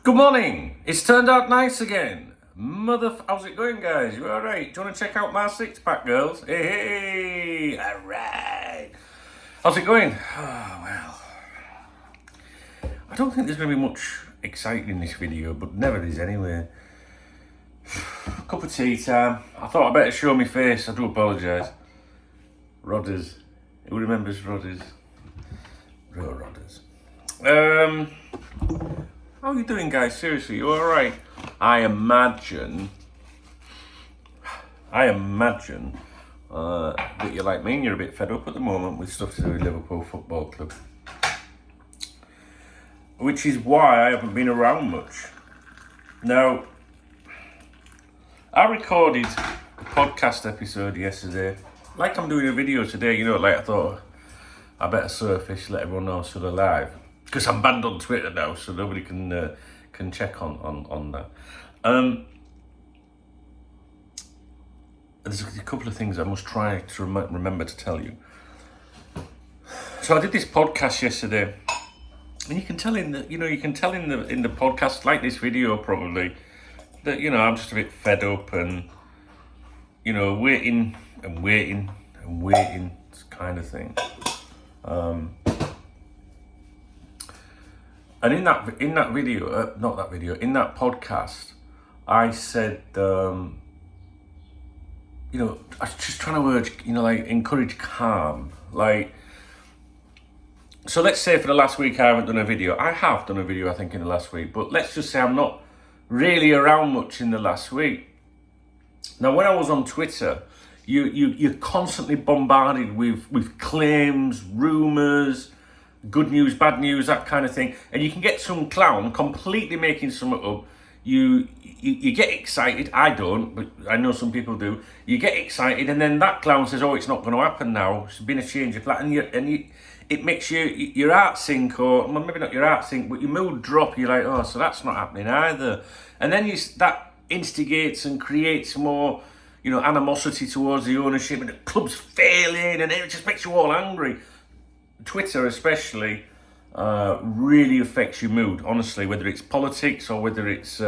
Good morning. It's turned out nice again. How's it going, guys? You alright? Do you want to check out my six-pack, girls? Hey, alright. How's it going? Oh, well. I don't think there's going to be much exciting in this video, but never is anyway. Cup of tea time. I thought I'd better show my face. I do apologise. Rodders. Who remembers Rodders? Real Rodders. How are you doing, guys? Seriously, you alright? I imagine that you're like me and you're a bit fed up at the moment with stuff to do with Liverpool Football Club. Which is why I haven't been around much. Now, I recorded a podcast episode yesterday. Like I'm doing a video today, you know, like I thought I better surface, let everyone know I'm still alive. Because I'm banned on Twitter now, so nobody can check on that. There's a couple of things I must try to remember to tell you. So I did this podcast yesterday, and you can tell in the podcast, like this video probably, that I'm just a bit fed up and waiting kind of thing. And in that podcast, I said, I was just trying to urge, encourage calm. So let's say for the last week I haven't done a video. I have done a video, I think, in the last week, but let's just say I'm not really around much in the last week. Now, when I was on Twitter, you're constantly bombarded with claims, rumours, good news, bad news, that kind of thing, and you can get some clown completely making something up. You get excited. I don't, but I know some people do. You get excited, and then that clown says, "Oh, it's not going to happen now. It's been a change of plan," and it makes your heart sink, or well, maybe not your heart sink, but your mood drop. You're like, "Oh, so that's not happening either," and then that instigates and creates more, animosity towards the ownership, and the club's failing, and it just makes you all angry. Twitter especially really affects your mood, honestly, whether it's politics or whether it's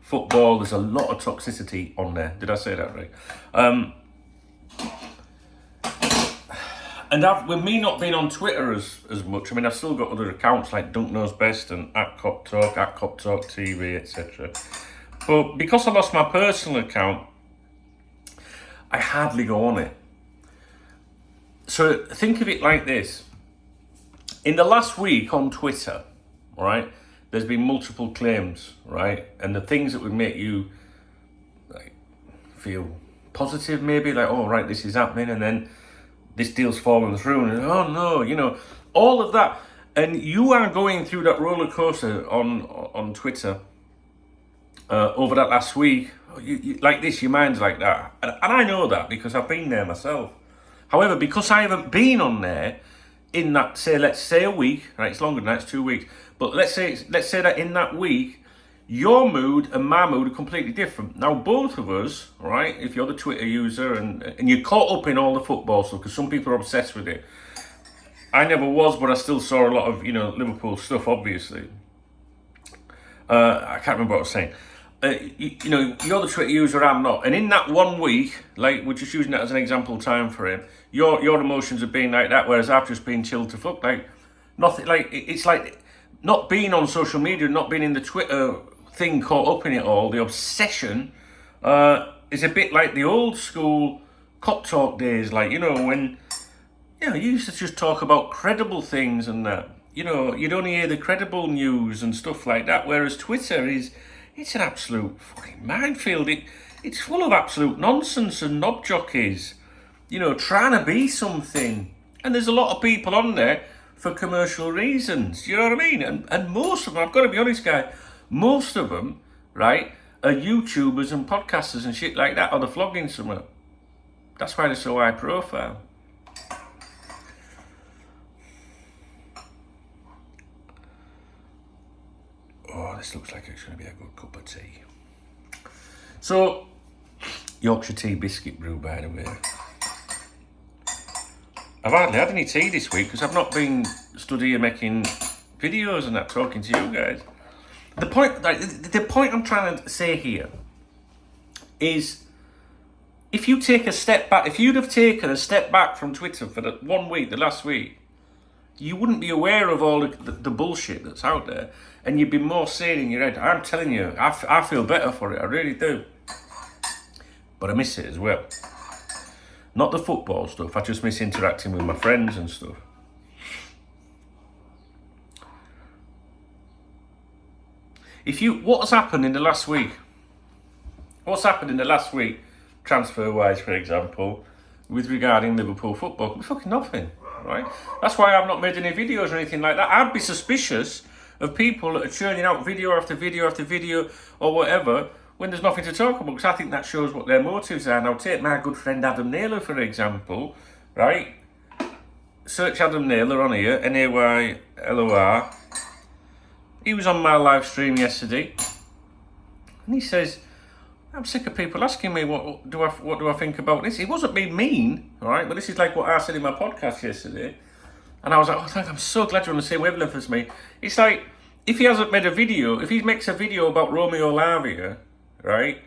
football. There's a lot of toxicity on there. Did I say that right? And with me not being on Twitter as much, I mean, I've still got other accounts like Dunk Knows Best and @Cop Talk, @Cop Talk TV, etc. But because I lost my personal account, I hardly go on it. So think of it like this. In the last week on Twitter, right, there's been multiple claims, right? And the things that would make you feel positive, maybe, like, oh, right, this is happening, and then this deal's fallen through, and oh no, all of that. And you are going through that roller coaster on Twitter over that last week. You like this, your mind's like that. And I know that because I've been there myself. However, because I haven't been on there in that, let's say a week, right? It's longer than that, it's 2 weeks. But let's say that in that week, your mood and my mood are completely different. Now, both of us, right? If you're the Twitter user and you're caught up in all the football stuff, because some people are obsessed with it. I never was, but I still saw a lot of Liverpool stuff. Obviously, I can't remember what I was saying. You're the Twitter user, I'm not. And in that 1 week, like, we're just using that as an example time frame, your emotions have been like that, whereas I've just been chilled to fuck. Like, nothing, like, it's like not being on social media, not being in the Twitter thing, caught up in it all, the obsession, is a bit like the old school Cop Talk days, like, when, you used to just talk about credible things and that. You'd only hear the credible news and stuff like that, whereas Twitter it's an absolute fucking minefield. It's full of absolute nonsense and knob jockeys, trying to be something. And there's a lot of people on there for commercial reasons, you know what I mean? And most of them, I've got to be honest, guys, most of them, right, are YouTubers and podcasters and shit like that, or they're vlogging somewhere. That's why they're so high profile. Oh, this looks like it's going to be a good cup of tea. So, Yorkshire tea biscuit brew, by the way. I've hardly had any tea this week because I've not been studying making videos and that, talking to you guys. The point I'm trying to say here is, if you take a step back, if you'd have taken a step back from Twitter for the 1 week, the last week, you wouldn't be aware of all the bullshit that's out there, and you'd be more sane in your head. I'm telling you, I feel better for it, I really do. But I miss it as well. Not the football stuff, I just miss interacting with my friends and stuff. What has happened in the last week? What's happened in the last week, transfer-wise, for example, with regarding Liverpool football? Fucking nothing, right? That's why I've not made any videos or anything like that. I'd be suspicious of people that are churning out video after video after video or whatever when there's nothing to talk about, because I think that shows what their motives are. Now, take my good friend Adam Naylor, for example, right? Search Adam Naylor on here, Naylor. He was on my live stream yesterday, and he says, I'm sick of people asking me what do I think about this. It wasn't being mean, all right, but this is like what I said in my podcast yesterday, and I was like, oh, thank, I'm so glad you're on the same wavelength as me. It's like, if he hasn't made a video, if he makes a video about Romeo Lavia, right,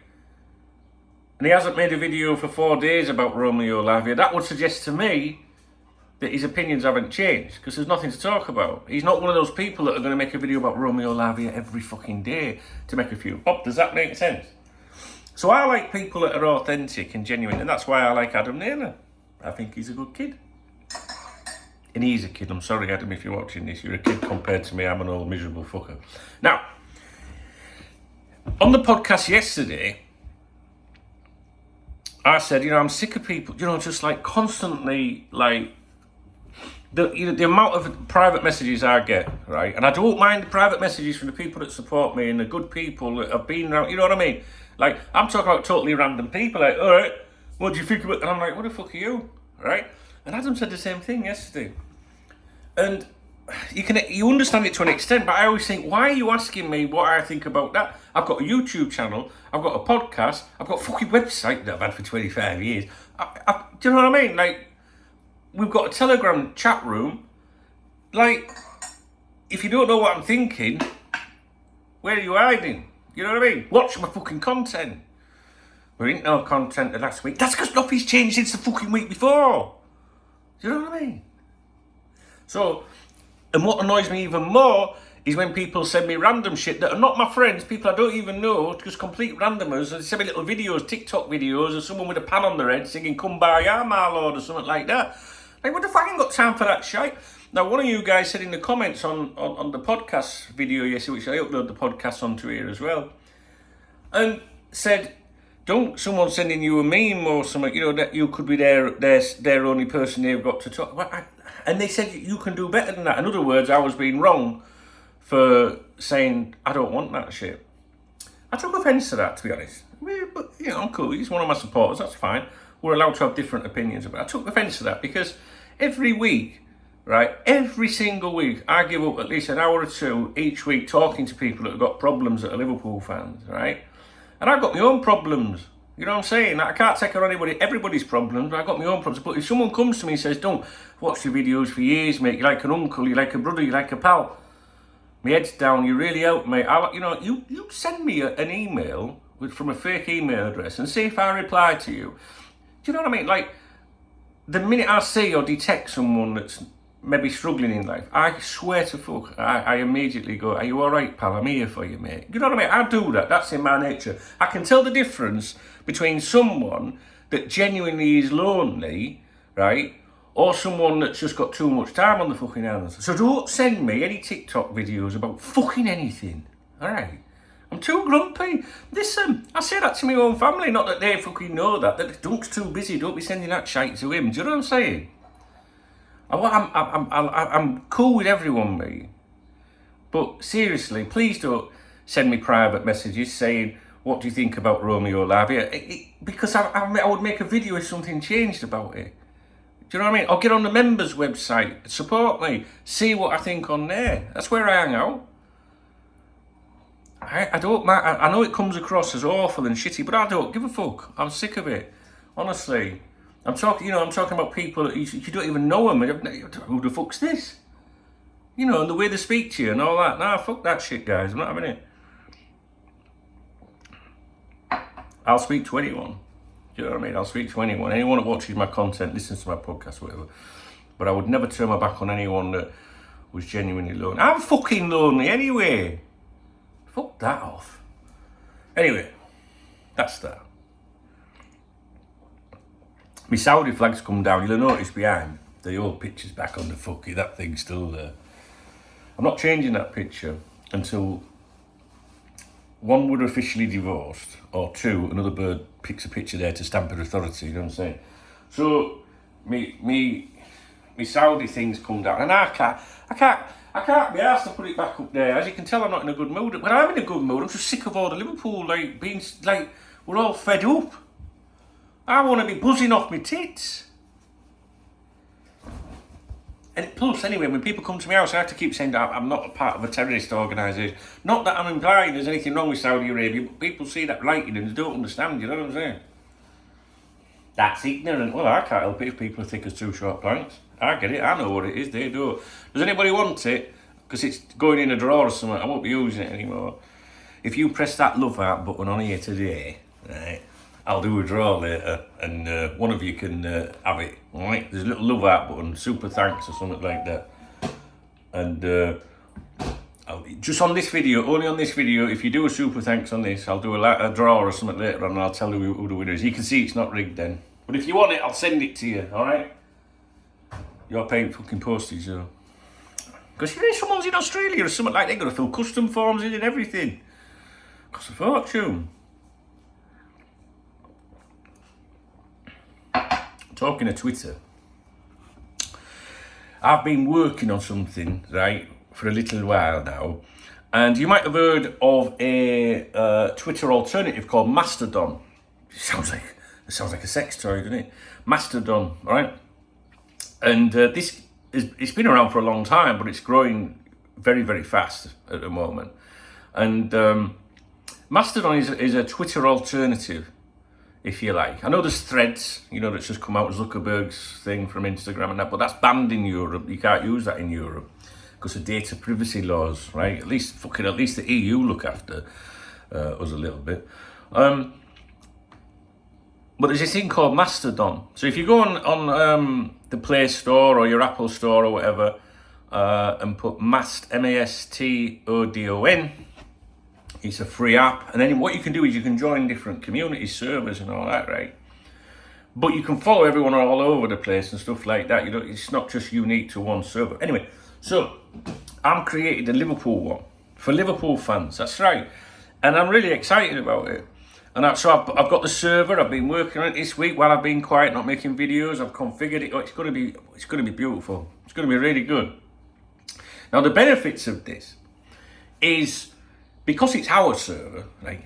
and he hasn't made a video for 4 days about Romeo Lavia, that would suggest to me that his opinions haven't changed, because there's nothing to talk about. He's not one of those people that are going to make a video about Romeo Lavia every fucking day to make a few pop. Does that make sense? So I like people that are authentic and genuine, and that's why I like Adam Naylor. I think he's a good kid. And he's a kid. I'm sorry, Adam, if you're watching this. You're a kid compared to me. I'm an old miserable fucker. Now, on the podcast yesterday, I said, I'm sick of people, just like constantly, like, the amount of private messages I get, right? And I don't mind the private messages from the people that support me and the good people that have been around, you know what I mean? Like, I'm talking about totally random people, like, all right, what do you think about it? And I'm like, what the fuck are you, right? And Adam said the same thing yesterday. And you understand it to an extent, but I always think, why are you asking me what I think about that? I've got a YouTube channel, I've got a podcast, I've got a fucking website that I've had for 25 years. Do you know what I mean? Like, we've got a Telegram chat room. Like, if you don't know what I'm thinking, where are you hiding? You know what I mean? Watch my fucking content. There ain't no content the last week. That's because nothing's changed since the fucking week before. Do you know what I mean? So, and what annoys me even more is when people send me random shit that are not my friends, people I don't even know, just complete randomers, and they send me little videos, TikTok videos, of someone with a pan on their head singing "Kumbaya, my lord," or something like that. Like, what the fuck, I ain't got time for that shit. Now, one of you guys said in the comments on the podcast video yesterday, which I upload the podcast onto here as well, and said, don't someone sending you a meme or something, that you could be their only person they've got to talk about. And they said you can do better than that. In other words, I was being wrong for saying I don't want that shit. I took offence to that, to be honest. But, I'm cool. He's one of my supporters. That's fine. We're allowed to have different opinions about it. I took offence to that because every week, right, every single week, I give up at least an hour or two each week talking to people that have got problems that are Liverpool fans, right? And I've got my own problems. You know what I'm saying? I can't take on everybody's problems, but I've got my own problems. But if someone comes to me and says, don't watch your videos for years, mate, you're like an uncle, you're like a brother, you're like a pal, my head's down, you really help me. You send me an email from a fake email address and see if I reply to you. Do you know what I mean? Like, the minute I see or detect someone that's maybe struggling in life, I swear to fuck, I immediately go, are you alright, pal? I'm here for you, mate. You know what I mean? I do that. That's in my nature. I can tell the difference between someone that genuinely is lonely, right, or someone that's just got too much time on the fucking hands. So don't send me any TikTok videos about fucking anything, alright? I'm too grumpy. Listen, I say that to my own family, not that they fucking know that Dunk's too busy, don't be sending that shite to him. Do you know what I'm saying? I'm cool with everyone, mate. But seriously, please don't send me private messages saying, what do you think about Romeo Lavia? Because I would make a video if something changed about it. Do you know what I mean? I'll get on the members website, support me, see what I think on there. That's where I hang out. I don't matter. I know it comes across as awful and shitty, but I don't give a fuck. I'm sick of it. Honestly. I'm talking about people that you don't even know them. Who the fuck's this? And the way they speak to you and all that. Nah, fuck that shit, guys. I'm not having it. I'll speak to anyone. Do you know what I mean? I'll speak to anyone. Anyone that watches my content, listens to my podcast, whatever. But I would never turn my back on anyone that was genuinely lonely. I'm fucking lonely anyway. Fuck that off. Anyway, that's that. My Saudi flag's come down. You'll notice behind, the old picture's back on the fucky. That thing's still there. I'm not changing that picture until one, we're officially divorced, or two, another bird picks a picture there to stamp her authority, you know what I'm saying? So, me Saudi things come down, and I can't be asked to put it back up there. As you can tell, I'm not in a good mood. When I'm in a good mood, I'm just sick of all the Liverpool, being, we're all fed up. I want to be buzzing off my tits. And plus, anyway, when people come to my house, I have to keep saying that I'm not a part of a terrorist organisation. Not that I'm implying there's anything wrong with Saudi Arabia, but people see that writing and they don't understand, you know what I'm saying? That's ignorant. Well, I can't help it if people are thick as two short planks. I get it, I know what it is, they do. Does anybody want it? Because it's going in a drawer or something, I won't be using it anymore. If you press that love heart button on here today, right, I'll do a draw later, and one of you can have it, alright? There's a little love heart button, super thanks or something like that. And just on this video, only on this video, if you do a super thanks on this, I'll do a draw or something later on, and I'll tell you who the winner is. You can see it's not rigged then. But if you want it, I'll send it to you, alright? You're paying fucking postage, though. Because you know, someone's in Australia or something like that, they've got to fill custom forms in and everything. Costs a fortune. Talking of Twitter, I've been working on something, right, for a little while now, and you might have heard of a Twitter alternative called Mastodon. It sounds like a sex toy, doesn't it? Mastodon, right? And it's been around for a long time, but it's growing very, very fast at the moment. And Mastodon is a Twitter alternative, if you like. I know there's Threads, you know, that's just come out, Zuckerberg's thing from Instagram and that, but that's banned in Europe. You can't use that in Europe because of data privacy laws, right? At least the EU look after us a little bit. But there's this thing called Mastodon. So if you go on the Play Store or your Apple Store or whatever, and put Mastodon, it's a free app, and then what you can do is you can join different community servers and all that, right? But you can follow everyone all over the place and stuff like that. You know, it's not just unique to one server. Anyway, so I'm created a Liverpool one for Liverpool fans. That's right, and I'm really excited about it. And so I've got the server. I've been working on it this week while I've been quiet, not making videos. I've configured it. Oh, it's going to be beautiful. It's going to be really good. Now the benefits of this is, because it's our server, like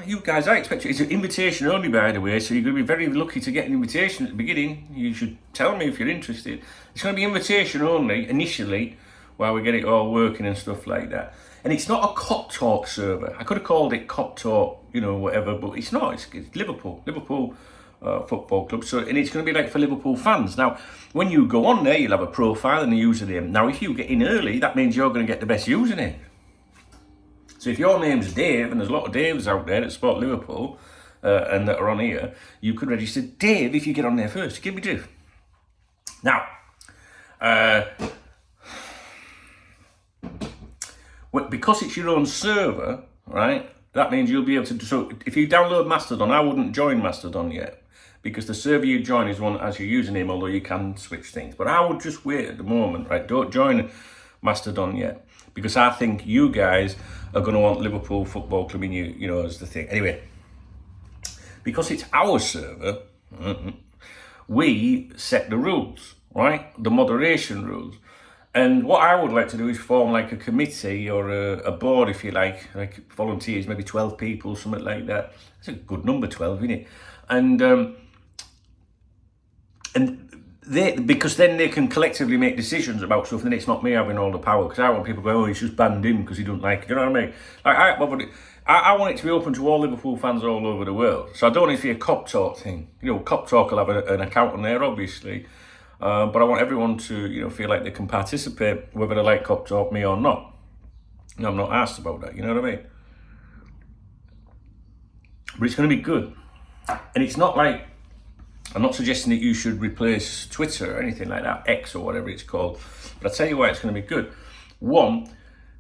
you guys, I expect it's an invitation only, by the way, so you're going to be very lucky to get an invitation at the beginning. You should tell me if you're interested. It's going to be invitation only initially, while we get it all working and stuff like that. And it's not a Cop Talk server. I could have called it Cop Talk, you know, whatever, but it's not. It's Liverpool Football Club. So, and it's going to be like for Liverpool fans. Now, when you go on there, you'll have a profile and a username. Now, if you get in early, that means you're going to get the best username. So if your name's Dave, and there's a lot of Daves out there that support Liverpool and that are on here, you could register Dave if you get on there first. Give me Dave. Now, because it's your own server, right, that means you'll be able to... So if you download Mastodon, I wouldn't join Mastodon yet, because the server you join is one that has your username, although you can switch things. But I would just wait at the moment, right? Don't join Mastodon yet, because I think you guys are going to want Liverpool Football Club in you know, as the thing. Anyway, because it's our server, we set the rules, right? The moderation rules. And what I would like to do is form like a committee or a board, if you like volunteers, maybe 12 people, something like that. That's a good number, 12, isn't it? And because then they can collectively make decisions about stuff, and it's not me having all the power, because I want people going, oh, he's just banned him because he doesn't like it, you know what I mean? Like, I want it to be open to all Liverpool fans all over the world. So I don't want it to be a Cop Talk thing. You know, Cop Talk will have an account on there, obviously. But I want everyone to, you know, feel like they can participate, whether they like Cop Talk, me or not. You know, I'm not asked about that, you know what I mean? but it's going to be good. And it's not like, I'm not suggesting that you should replace Twitter or anything like that, X or whatever it's called, but I'll tell you why it's going to be good. One,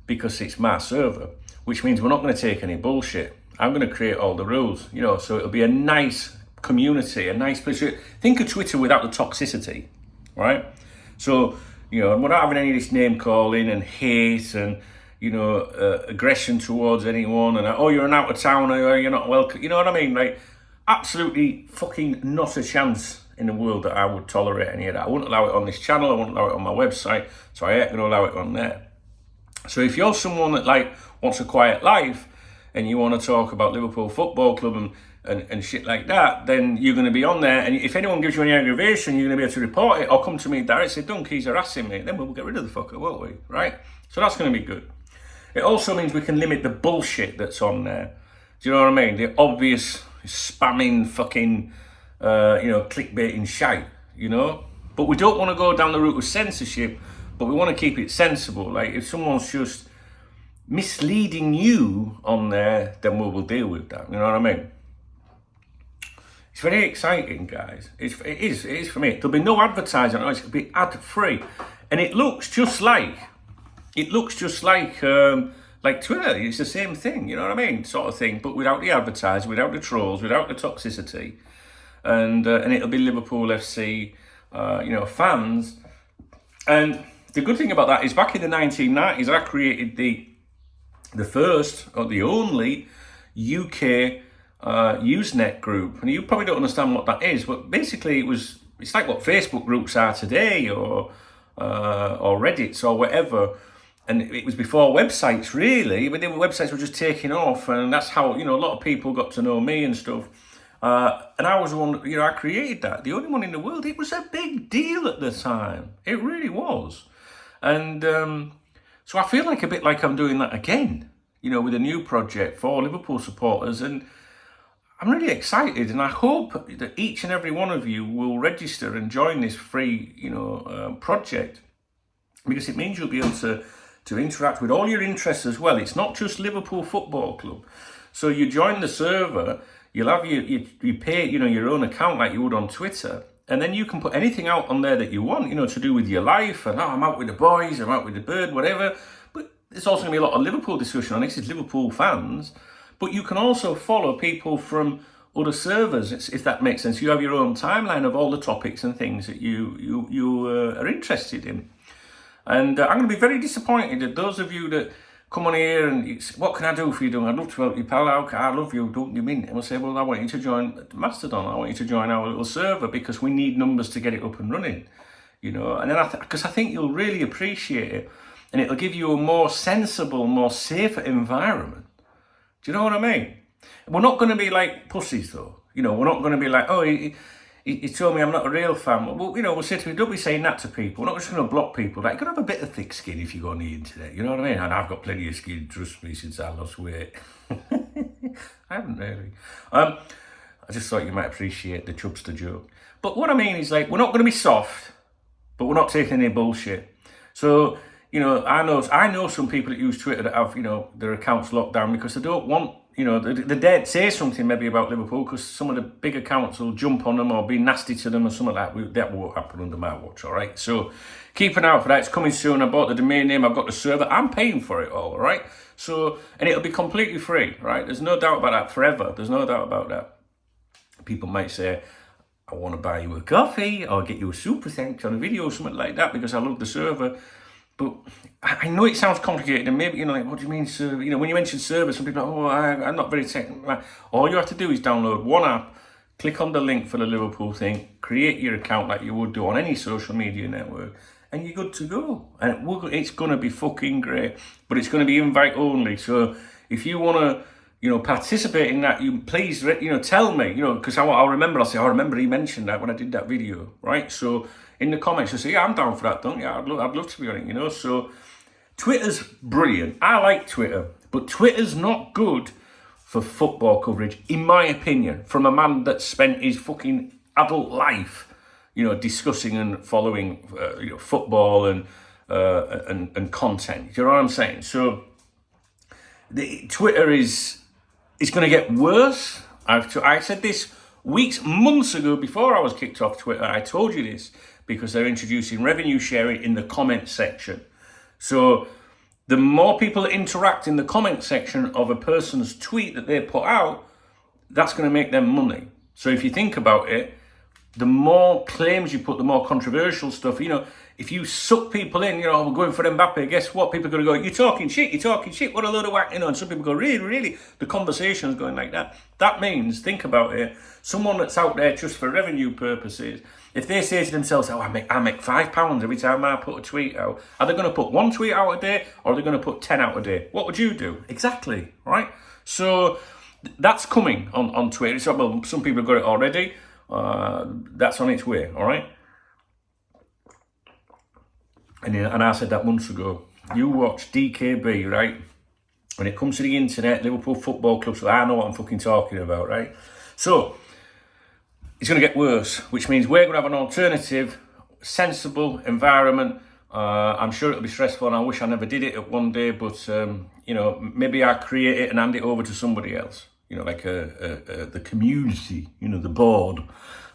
because it's my server, which means we're not going to take any bullshit. I'm going to create all the rules, you know, so it'll be a nice community, a nice place. Think of Twitter without the toxicity, right? So, you know, we're not having any of this name calling and hate and, you know, aggression towards anyone and, oh, you're an out of towner, you're not welcome. You know what I mean? Like, absolutely fucking not a chance in the world that I would tolerate any of that. I wouldn't allow it on this channel, I wouldn't allow it on my website, so I ain't going to allow it on there. So if you're someone that, like, wants a quiet life and you want to talk about Liverpool Football Club and shit like that, then you're going to be on there, and if anyone gives you any aggravation, you're going to be able to report it or come to me direct and say, Dunk, he's harassing me. Then we'll get rid of the fucker, won't we? Right? So that's going to be good. It also means we can limit the bullshit that's on there. Do you know what I mean? The obvious spamming fucking, clickbaiting shite, you know? But we don't want to go down the route of censorship, but we want to keep it sensible. Like, if someone's just misleading you on there, then we will deal with that. You know what I mean? It's very exciting, guys. It is for me. There'll be no advertising. It'll be ad-free. And it looks just like Twitter. It's the same thing, you know what I mean? Sort of thing, but without the advertising, without the trolls, without the toxicity. And it'll be Liverpool FC, fans. And the good thing about that is back in the 1990s, I created the first or the only UK Usenet group. And you probably don't understand what that is, but basically it's like what Facebook groups are today or Reddits or whatever. And it was before websites, really, but the websites were just taking off, and that's how, you know, a lot of people got to know me and stuff. And I was one, you know, I created that, the only one in the world. It was a big deal at the time. It really was. And so I feel like a bit like I'm doing that again, you know, with a new project for Liverpool supporters. And I'm really excited, and I hope that each and every one of you will register and join this free, project, because it means you'll be able to interact with all your interests as well. It's not just Liverpool Football Club. So you join the server, you'll have you pay, you know, your own account like you would on Twitter, and then you can put anything out on there that you want, you know, to do with your life. And I'm out with the boys, I'm out with the bird, whatever. But there's also going to be a lot of Liverpool discussion on this. It's Liverpool fans. But you can also follow people from other servers, if that makes sense. You have your own timeline of all the topics and things that you are interested in. And I'm going to be very disappointed that those of you that come on here and what can I do for you, Doug? I'd love to help you, pal. I love you, don't you mean? And we'll say, well, I want you to join Mastodon. I want you to join our little server because we need numbers to get it up and running, you know. And then because I think you'll really appreciate it, and it'll give you a more sensible, more safer environment. Do you know what I mean? We're not going to be like pussies, though. You know, we're not going to be like, oh, he told me I'm not a real fan. Well, you know, we'll say to me, don't be saying that to people. We're not just going to block people. Like, you've got to have a bit of thick skin if you go on the internet. You know what I mean? And I've got plenty of skin, trust me, since I lost weight. I haven't really. I just thought you might appreciate the chubster joke. But what I mean is, like, we're not going to be soft, but we're not taking any bullshit. So, you know, I know some people that use Twitter that have, you know, their accounts locked down because they don't want, you know, they dare say something maybe about Liverpool because some of the big accounts will jump on them or be nasty to them or something like that. That won't happen under my watch, all right? So keep an eye out for that. It's coming soon. I bought the domain name. I've got the server. I'm paying for it all right? So, and it'll be completely free, right? There's no doubt about that forever. There's no doubt about that. People might say, I want to buy you a coffee or get you a super thanks on a video or something like that because I love the server. But I know it sounds complicated, and maybe, you know, like, what do you mean server? You know, when you mention server, some people are like, oh, I'm not very technical. All you have to do is download one app, click on the link for the Liverpool thing, create your account like you would do on any social media network, and you're good to go. And it's going to be fucking great, but it's going to be invite only. So if you want to, you know, participate in that, you please, you know, tell me, you know, because I'll remember he mentioned that when I did that video, right? So in the comments, you say, yeah, I'm down for that, don't you? I'd love to be on it, you know? So Twitter's brilliant. I like Twitter, but Twitter's not good for football coverage, in my opinion, from a man that spent his fucking adult life, you know, discussing and following football and content. You know what I'm saying? So Twitter is going to get worse. I said this weeks, months ago before I was kicked off Twitter. I told you this because they're introducing revenue sharing in the comment section. So the more people that interact in the comment section of a person's tweet that they put out, that's going to make them money. So if you think about it, the more claims you put, the more controversial stuff. You know, if you suck people in, you know, we're going for Mbappe, guess what? People are going to go, you're talking shit, what a load of whack, you know, and some people go, really? The conversation's going like that. That means, think about it, someone that's out there just for revenue purposes, if they say to themselves, I make £5 every time I put a tweet out, are they going to put 1 tweet out a day, or are they going to put 10 out a day? What would you do? Exactly, right? So that's coming on Twitter. So, well, some people have got it already. That's on its way, all right? And I said that months ago. You watch DKB, right? When it comes to the internet, Liverpool Football Club, so I know what I'm fucking talking about, right? So, it's going to get worse, which means we're going to have an alternative, sensible environment. I'm sure it'll be stressful, and I wish I never did it at one day, but, you know, maybe I create it and hand it over to somebody else. You know, like the community, you know, the board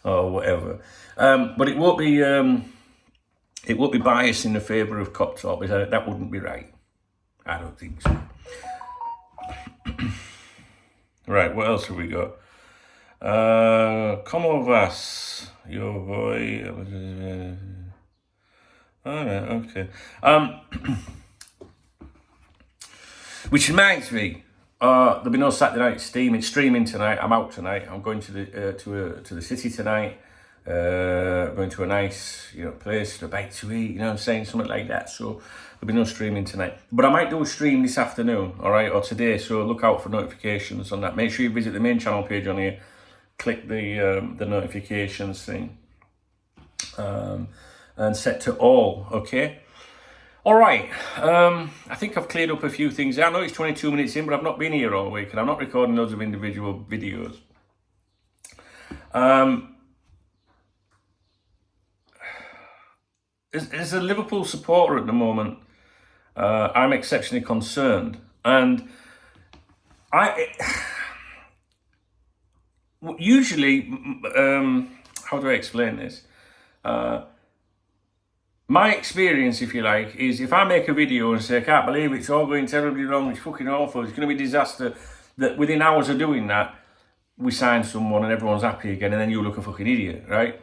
or whatever. But it won't be biased in the favour of cop talk, because that wouldn't be right. I don't think so. Right, what else have we got? Come over, your boy. All right, okay. Which reminds me. There'll be no Saturday night streaming tonight. I'm out tonight. I'm going to the city tonight. Going to a nice, you know, place, a bite to eat. You know what I'm saying, something like that. So there'll be no streaming tonight. But I might do a stream this afternoon, all right, or today. So look out for notifications on that. Make sure you visit the main channel page on here. Click the notifications thing, and set to all. Okay. All right, I think I've cleared up a few things. I know it's 22 minutes in, but I've not been here all week, and I'm not recording loads of individual videos. As a Liverpool supporter at the moment, I'm exceptionally concerned. And usually, how do I explain this? My experience, if you like, is if I make a video and say, I can't believe it's all going terribly wrong, it's fucking awful, it's going to be a disaster, that within hours of doing that, we sign someone and everyone's happy again, and then you look a fucking idiot, right?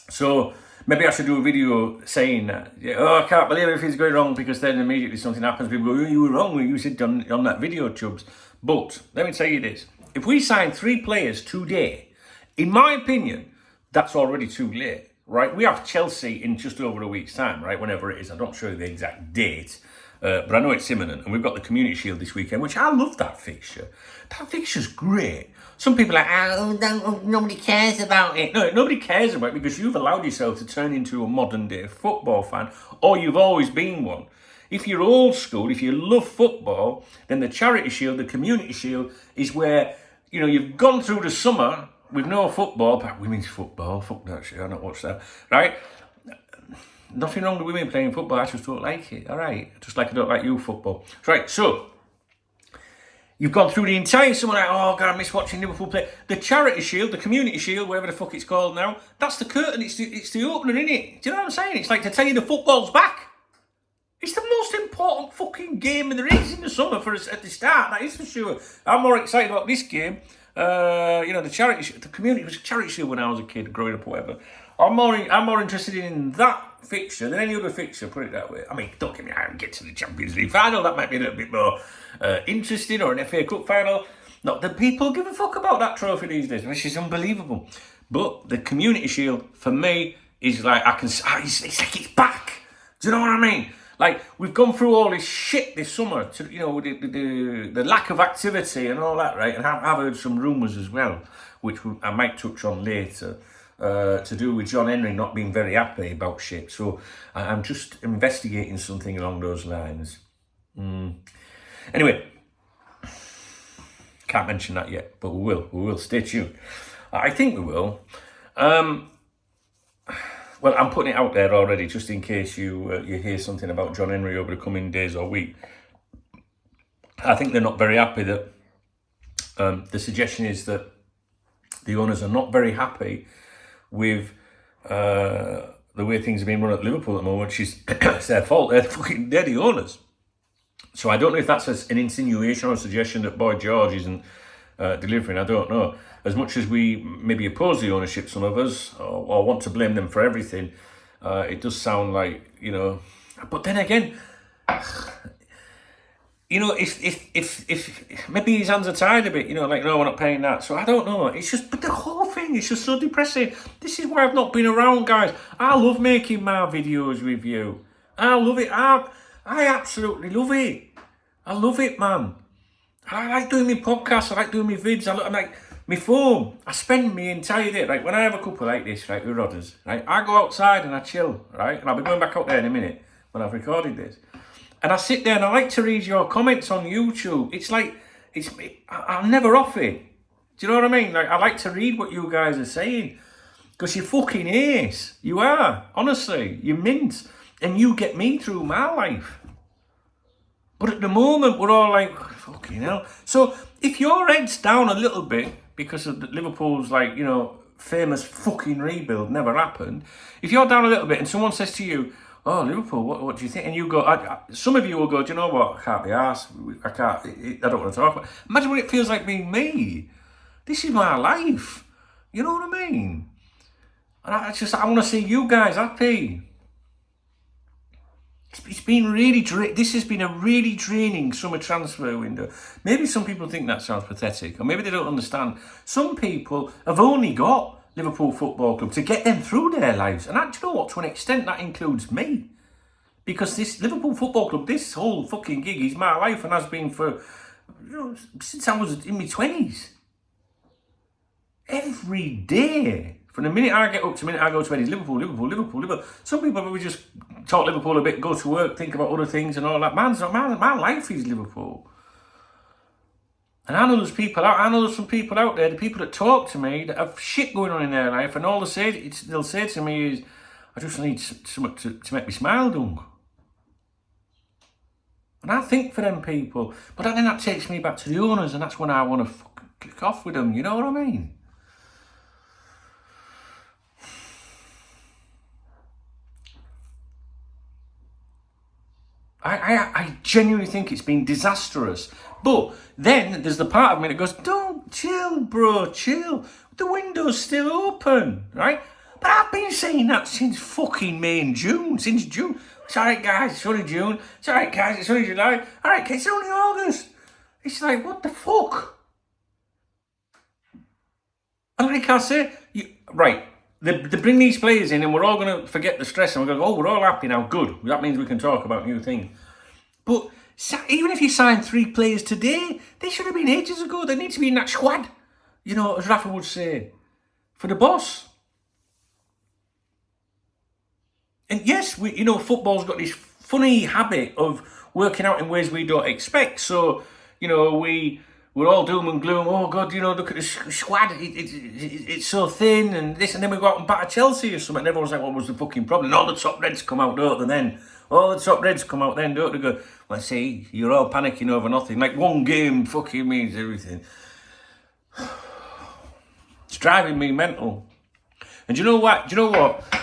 So maybe I should do a video saying that, I can't believe everything's going wrong, because then immediately something happens, people go, you were wrong when you said on that video, Chubbs. But let me tell you this, if we sign 3 players today, in my opinion, that's already too late. Right, we have Chelsea in just over a week's time, right? Whenever it is, I'm not sure the exact date, but I know it's imminent. And we've got the Community Shield this weekend, which I love that fixture. That fixture's great. Some people are like, nobody cares about it. No, nobody cares about it because you've allowed yourself to turn into a modern day football fan, or you've always been one. If you're old school, if you love football, then the Charity Shield, the Community Shield, is where, you know, you've gone through the summer with no football, but women's football, fuck that shit, I don't watch that, right? Nothing wrong with women playing football, I just don't like it, all right? Just like I don't like you football. Right, so, you've gone through the entire summer, like, oh God, I miss watching Liverpool play. The Charity Shield, the Community Shield, whatever the fuck it's called now, that's the curtain, it's the opener, innit? Do you know what I'm saying? It's like to tell you the football's back. It's the most important fucking game there is in the summer for us at the start, that is for sure. I'm more excited about this game. You know, the community was a Charity Shield when I was a kid, growing up, or whatever. I'm more interested in that fixture than any other fixture, put it that way. I mean, don't get me wrong, get to the Champions League final, that might be a little bit more interesting, or an FA Cup final. Not that people give a fuck about that trophy these days, which is unbelievable. But the Community Shield, for me, is like, it's like it's back. Do you know what I mean? Like, we've gone through all this shit this summer, to, you know, the lack of activity and all that, right? And I've heard some rumours as well, which I might touch on later, to do with John Henry not being very happy about shit. So I'm just investigating something along those lines. Anyway, can't mention that yet, but we will. Stay tuned. I think we will. Well, I'm putting it out there already, just in case you hear something about John Henry over the coming days or week. I think they're not very happy that the suggestion is that the owners are not very happy with the way things are being run at Liverpool at the moment. It's their fault. They're the owners. So I don't know if that's an insinuation or a suggestion that Boy George isn't delivering. I don't know. As much as we maybe oppose the ownership, some of us, or want to blame them for everything, it does sound like, But then again, if maybe his hands are tied a bit, no, we're not paying that. So I don't know. It's just, but the whole thing is just so depressing. This is why I've not been around, guys. I love making my videos with you. I love it. I absolutely love it. I love it, man. I like doing my podcasts. I like doing my vids. I like my phone. I spend my entire day, when I have a couple like this, with Rodders, I go outside and I chill, and I'll be going back out there in a minute when I've recorded this. And I sit there and I like to read your comments on YouTube. I'm never off it. Do you know what I mean? I like to read what you guys are saying. Because you're fucking ace. You are. Honestly. You're mint. And you get me through my life. But at the moment, we're all like, fucking hell. So if your head's down a little bit, because of Liverpool's, famous fucking rebuild never happened. If you're down a little bit and someone says to you, oh, Liverpool, what do you think? And you go, some of you will go, do you know what? I can't be arsed. I don't want to talk about it. Imagine what it feels like being me. This is my life. You know what I mean? And I want to see you guys happy. It's been really, this has been a really draining summer transfer window. Maybe some people think that sounds pathetic, or maybe they don't understand. Some people have only got Liverpool Football Club to get them through their lives. And do you know what? To an extent, that includes me. Because this Liverpool Football Club, this whole fucking gig is my life and has been for, since I was in my 20s. Every day. From the minute I get up to the minute I go to bed is Liverpool, Liverpool, Liverpool, Liverpool. Some people probably just talk Liverpool a bit, go to work, think about other things and all that. My life is Liverpool. And I know there's people out. I know there's some people out there, the people that talk to me, that have shit going on in their life, and all they'll say to me is, I just need something to make me smile, Dung. And I think for them people, but then that takes me back to the owners, and that's when I want to fucking kick off with them. You know what I mean? I genuinely think it's been disastrous. But then there's the part of me that goes, don't, chill, bro, chill. The window's still open, right? But I've been saying that since fucking May and June, since June. It's all right, guys, it's only June. It's all right, guys, it's only July. All right, it's only August. It's like, what the fuck? And like I say, they bring these players in and we're all going to forget the stress and we're going to go, oh, we're all happy now, good. That means we can talk about new things. But even if you sign 3 players today, they should have been ages ago. They need to be in that squad, as Rafa would say, for the boss. And yes, football's got this funny habit of working out in ways we don't expect. So, we're all doom and gloom. Oh, God, look at the squad. It's so thin and this. And then we go out and batter Chelsea or something. And everyone's like, what was the fucking problem? And all the top reds come out, don't they, then? All the top reds come out then, don't they? Go, well, see, you're all panicking over nothing. Like, one game fucking means everything. It's driving me mental. And do you know what?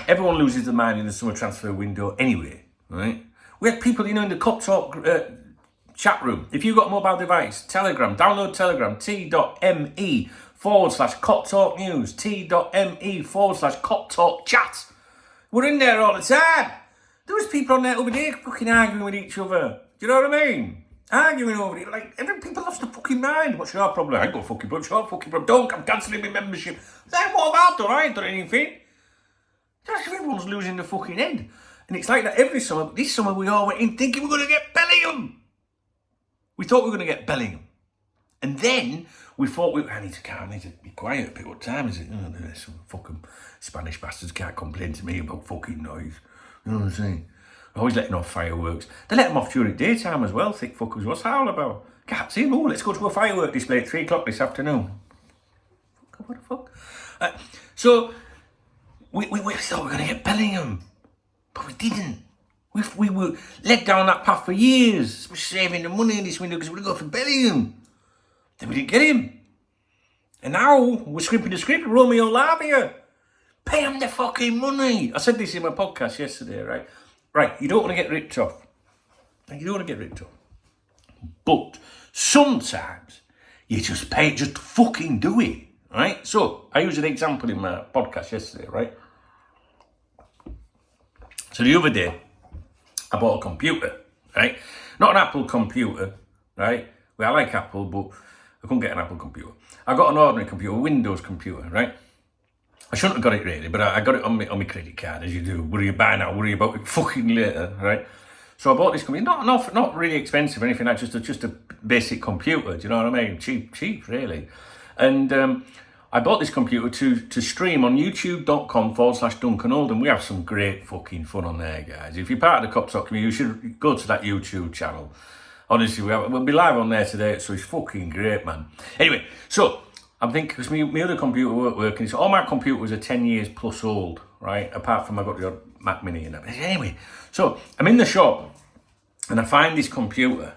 Everyone loses their mind in the summer transfer window anyway, right? We had people, in the Cop Talk chat room. If you've got a mobile device, Telegram, download Telegram, t.me/Cop Talk News, t.me/Cop Talk Chat. We're in there all the time. There was people on there over there fucking arguing with each other. Do you know what I mean? Arguing over it. Like, people lost their fucking mind. What's your problem? I ain't got a fucking problem. What's your fucking problem? Don't, I'm cancelling my membership. Like, what have I done? I ain't done anything. Everyone's losing their fucking head. And it's like that every summer. This summer we all went in thinking we're going to get Bellingham. We thought we were going to get Bellingham. And then we thought I need to be quiet a bit. What time is it? Oh, there's some fucking Spanish bastards can't complain to me about fucking noise. You know what I'm saying? Always letting off fireworks. They let them off during daytime as well, thick fuckers. What's that all about? Can't see them. Oh, let's go to a firework display at 3 o'clock this afternoon. What the fuck? So, we thought we were going to get Bellingham. But we didn't. We were led down that path for years. We're saving the money in this window because we're going to go for Bellingham. Then we didn't get him. And now we're scraping the script, Romeo Lavia. Pay him the fucking money. I said this in my podcast yesterday, right? Right, you don't want to get ripped off. You don't want to get ripped off. But sometimes you just pay, just fucking do it, right? So I used an example in my podcast yesterday, right? So the other day, I bought a computer, right? Not an Apple computer, right? Well, I like Apple, but I couldn't get an Apple computer. I got an ordinary computer, a Windows computer, right? I shouldn't have got it really, but I got it on my credit card, as you do. Worry about it now, worry about it fucking later, right? So I bought this computer, not really expensive or anything, like just a basic computer, do you know what I mean? Cheap, really. And I bought this computer to stream on youtube.com/Duncan Oldham. We have some great fucking fun on there, guys. If you're part of the Cop Talk community, you should go to that YouTube channel. Honestly, we'll be live on there today, so it's fucking great, man. Anyway, so I'm thinking, because my other computer weren't working, so all my computers are 10 years plus old, right? Apart from I got the Mac Mini and that. Anyway, so I'm in the shop and I find this computer,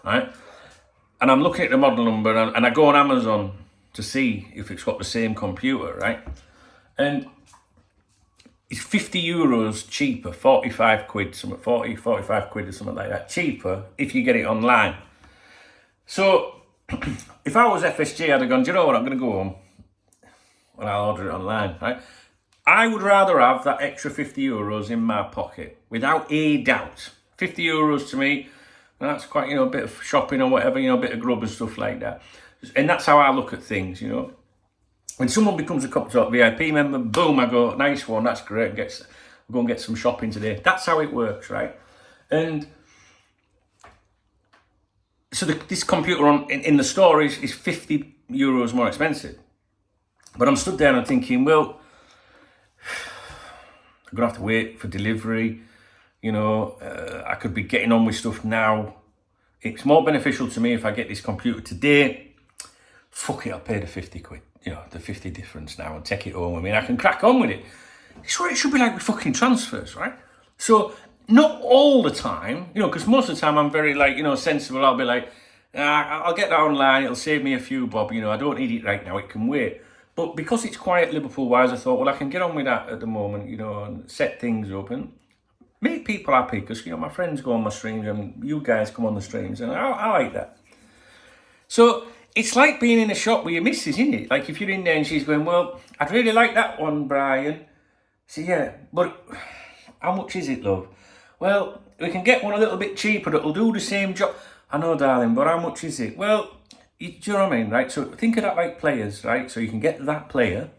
right? And I'm looking at the model number and I go on Amazon to see if it's got the same computer, right? And it's 50 euros cheaper, 45 quid, 45 quid or something like that, cheaper if you get it online. So if I was FSG, I'd have gone, do you know what, I'm going to go home and I'll order it online, right? I would rather have that extra 50 euros in my pocket, without a doubt. 50 euros to me, and that's quite, a bit of shopping or whatever, a bit of grub and stuff like that. And that's how I look at things, When someone becomes a Cop Talk VIP member, boom, I go, nice one, that's great, I'll go and get some shopping today. That's how it works, right? And so this computer in the store is 50 euros more expensive. But I'm stood there and I'm thinking, well, I'm going to have to wait for delivery. I could be getting on with stuff now. It's more beneficial to me if I get this computer today. Fuck it, I'll pay the 50 quid, the 50 difference now and take it home. I mean, I can crack on with it. It's what it should be like with fucking transfers, right? So, not all the time, because most of the time I'm very, sensible. I'll be like, I'll get that online, it'll save me a few bob, I don't need it right now, it can wait. But because it's quiet Liverpool-wise, I thought, well, I can get on with that at the moment, and set things up and make people happy, because, my friends go on my streams and you guys come on the streams, and I like that. So it's like being in a shop with your missus, isn't it? Like if you're in there and she's going, well, I'd really like that one, Brian. So yeah, but how much is it, love? Well, we can get one a little bit cheaper that'll do the same job. I know, darling, but how much is it? Well, do you know what I mean, right? So think of that like players, right? So you can get that player,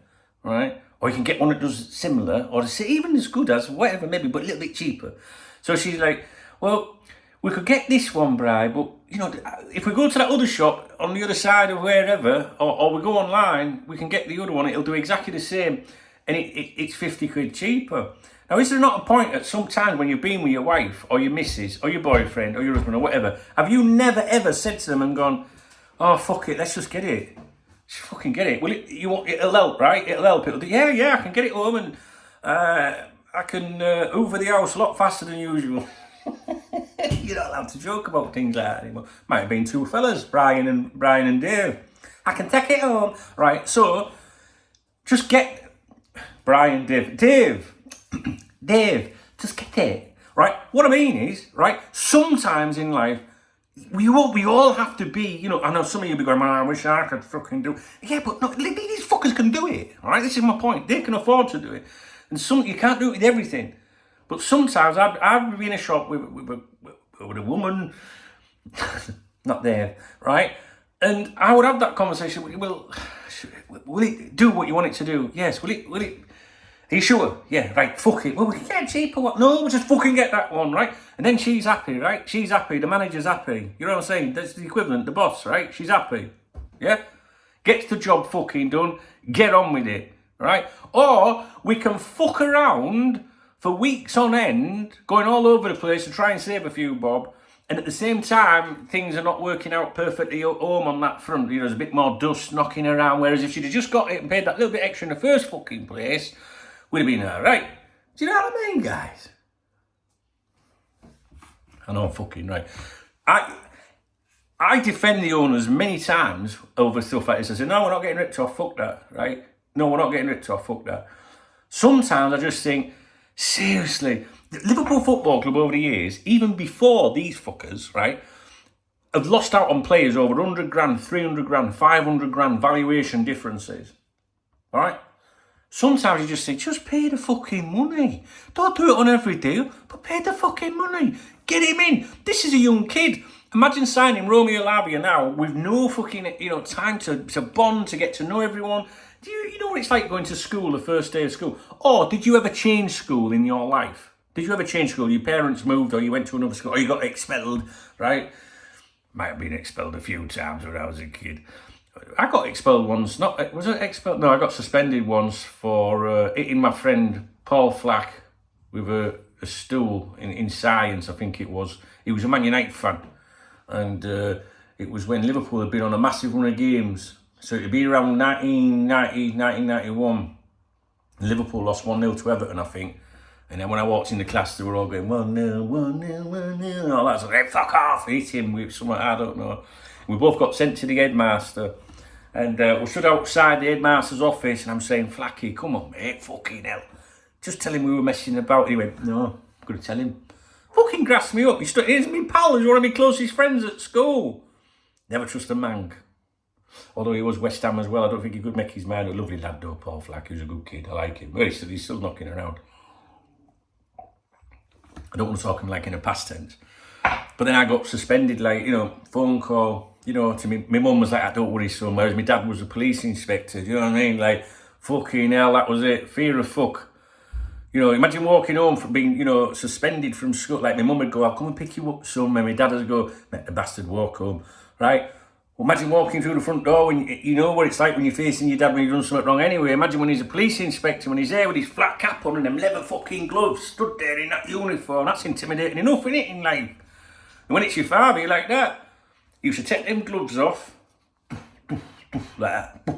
right? Or you can get one that does similar, or even as good as, whatever, maybe, but a little bit cheaper. So she's like, well, we could get this one, Bri, but, if we go to that other shop on the other side of wherever, or we go online, we can get the other one, it'll do exactly the same, and it's 50 quid cheaper. Now, is there not a point at some time when you've been with your wife, or your missus, or your boyfriend, or your husband, or whatever, have you never, ever said to them and gone, oh, fuck it, let's just get it. Just fucking get it. Well, it'll help, right? It'll help. It'll do, yeah, I can get it home and I can hoover the house a lot faster than usual. You're not allowed to joke about things like that anymore. Might have been two fellas, Brian and Dave. I can take it home. Right, so just get Brian, Dave, just get it. Right? What I mean is, right, sometimes in life, we all have to be, I know some of you will be going, man, I wish I could fucking do it. Yeah, but no, these fuckers can do it, all right? This is my point. They can afford to do it. And you can't do it with everything. But sometimes I'd be in a shop with a woman, not there, right? And I would have that conversation with, well, will it do what you want it to do? Yes. Will it? Are you sure? Yeah, right, fuck it. Well, we can get cheaper. What? No, we'll just fucking get that one, right? And then she's happy, right? She's happy. The manager's happy. You know what I'm saying? That's the equivalent, the boss, right? She's happy. Yeah? Gets the job fucking done. Get on with it, right? Or we can fuck around for weeks on end, going all over the place to try and save a few bob. And at the same time, things are not working out perfectly at home on that front. There's a bit more dust knocking around. Whereas if she'd have just got it and paid that little bit extra in the first fucking place, we'd have been all right. Do you know what I mean, guys? I know I'm fucking right. I defend the owners many times over stuff like this. I say, no, we're not getting ripped off, fuck that, right? No, we're not getting ripped off, fuck that. Sometimes I just think, seriously, the Liverpool Football Club over the years, even before these fuckers, right, have lost out on players over 100 grand, 300 grand, 500 grand valuation differences, all right? Sometimes you just say, just pay the fucking money. Don't do it on every deal, but pay the fucking money. Get him in. This is a young kid. Imagine signing Romeo Lavia now with no fucking, time to bond, to get to know everyone. Do you know what it's like going to school, the first day of school? Or did you ever change school in your life? Did you ever change school? Your parents moved, or you went to another school, or you got expelled, right? Might have been expelled a few times when I was a kid. I got expelled once. Was it expelled? No, I got suspended once for hitting my friend Paul Flack with a stool in science, I think it was. He was a Man United fan. And it was when Liverpool had been on a massive run of games. So it'd be around 1990, 1991. Liverpool lost 1-0 to Everton, I think. And then when I walked in the class, they were all going, 1-0, 1-0, 1-0. And all that. So hey, fuck off, hit him with something, I don't know. We both got sent to the headmaster. And we stood outside the headmaster's office, and I'm saying, Flacky, come on, mate, fucking hell. Just tell him we were messing about. He went, no, I'm going to tell him. Fucking grassed me up. He's my pal. He's one of my closest friends at school. Never trust a mank. Although he was West Ham as well, I don't think he could make his mind. A lovely lad though, Paul Flack. He was a good kid. I like him. Well, he's still knocking around. I don't want to talk him like in a past tense. But then I got suspended, phone call, to me. My mum was like, don't worry, son. Whereas my dad was a police inspector. You know what I mean? Like, fucking hell, that was it. Fear of fuck. Imagine walking home from being, suspended from school. Like, my mum would go, I'll come and pick you up, son. And my dad would go, let the bastard walk home, right? Well, imagine walking through the front door when you know what it's like when you're facing your dad when you've done something wrong anyway. Imagine when he's a police inspector, when he's there with his flat cap on and them leather fucking gloves, stood there in that uniform. That's intimidating enough, innit, in life? And when it's your father, you're like that. You should take them gloves off. Like that.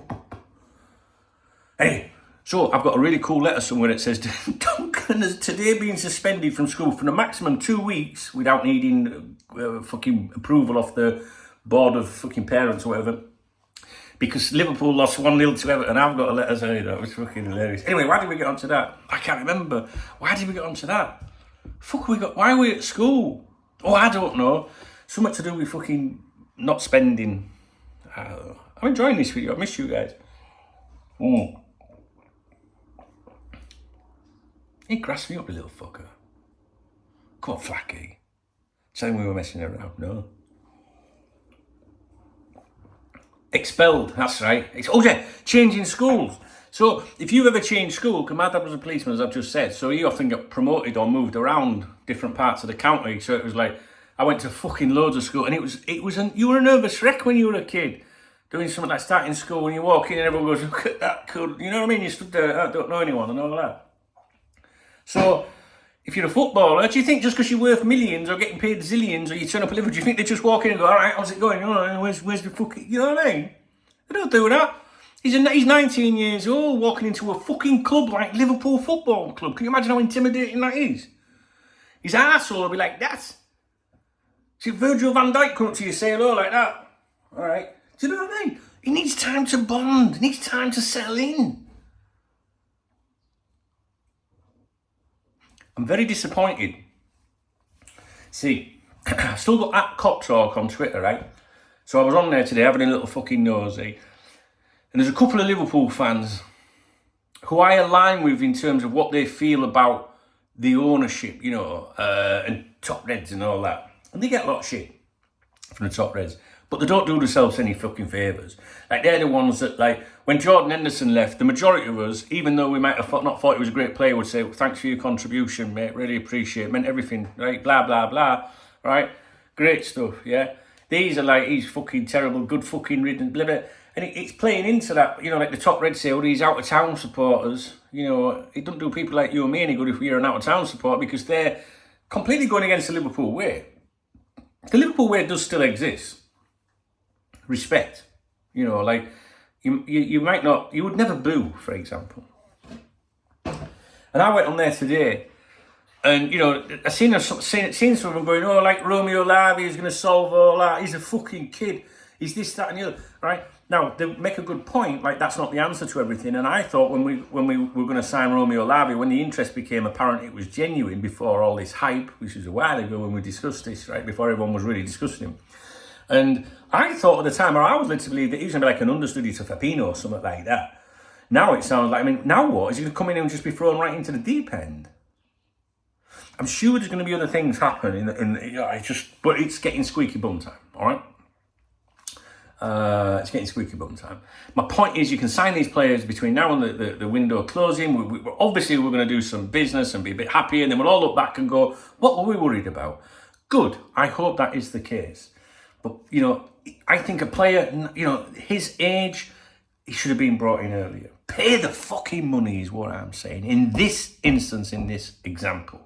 Hey. So, I've got a really cool letter somewhere that says, Duncan has today been suspended from school for a maximum 2 weeks without needing fucking approval off the board of fucking parents or whatever, because Liverpool lost 1-0 to Everton. I've got a letter saying that. It was fucking hilarious. Anyway, why did we get onto that? I can't remember. Why did we get onto that? Why are we at school? Oh, I don't know. Something to do with fucking not spending. I'm enjoying this video. I miss you guys. He grassed me up, a little fucker. Come on, Flacky. Tell him we were messing around. No. Expelled, that's right. Changing schools. So, if you've ever changed school, because my dad was a policeman, as I've just said, so he often got promoted or moved around different parts of the county. So it was like, I went to fucking loads of school, and you were a nervous wreck when you were a kid. Doing something like starting school, and you walk in and everyone goes, look at that kid. You know what I mean? You stood there, I don't know anyone and all that. So, if you're a footballer, do you think just because you're worth millions or getting paid zillions or you turn up at Liverpool, do you think they just walk in and go, all right, how's it going? Oh, where's the fucking, you know what I mean? They don't do that. He's 19 years old walking into a fucking club like Liverpool Football Club. Can you imagine how intimidating that is? His arsehole will be like that. See, Virgil van Dijk come up to you, say hello like that. All right. Do you know what I mean? He needs time to bond. He needs time to settle in. I'm very disappointed. See, I still got at Cop Talk on Twitter, right? So I was on there today having a little fucking nosy. And there's a couple of Liverpool fans who I align with in terms of what they feel about the ownership, and top reds and all that. And they get a lot of shit from the top reds. But they don't do themselves any fucking favours. Like, they're the ones that, like, when Jordan Henderson left, the majority of us, even though we might have not thought he was a great player, would say, well, thanks for your contribution, mate, really appreciate it, meant everything, right, blah, blah, blah, right? Great stuff, yeah? These are like, he's fucking terrible, good fucking riddance, blah, blah. And it's playing into that, like the top red say, these out-of-town supporters, it doesn't do people like you and me any good if we're an out-of-town supporter, because they're completely going against the Liverpool way. The Liverpool way does still exist. Respect, like you might not, you would never boo, for example. And I went on there today And, you know, I've seen some of them going, oh, like Romeo Lavia is going to solve all that. He's a fucking kid. He's this, that, and the other, right? Now, they make a good point, like that's not the answer to everything. And I thought when we were going to sign Romeo Lavia, when the interest became apparent it was genuine before all this hype, which was a while ago when we discussed this, right? Before everyone was really discussing him. And I thought at the time, or I was led to believe that he was going to be like an understudy to Fabinho or something like that. Now it sounds like, I mean, now what? Is he going to come in and just be thrown right into the deep end? I'm sure there's going to be other things happen but it's getting squeaky bum time, all right? It's getting squeaky bum time. My point is, you can sign these players between now and the window closing. Obviously, we're going to do some business and be a bit happy, and then we'll all look back and go, what were we worried about? Good. I hope that is the case. But, you know, I think a player, you know, his age, he should have been brought in earlier. Pay the fucking money is what I'm saying. In this instance, in this example.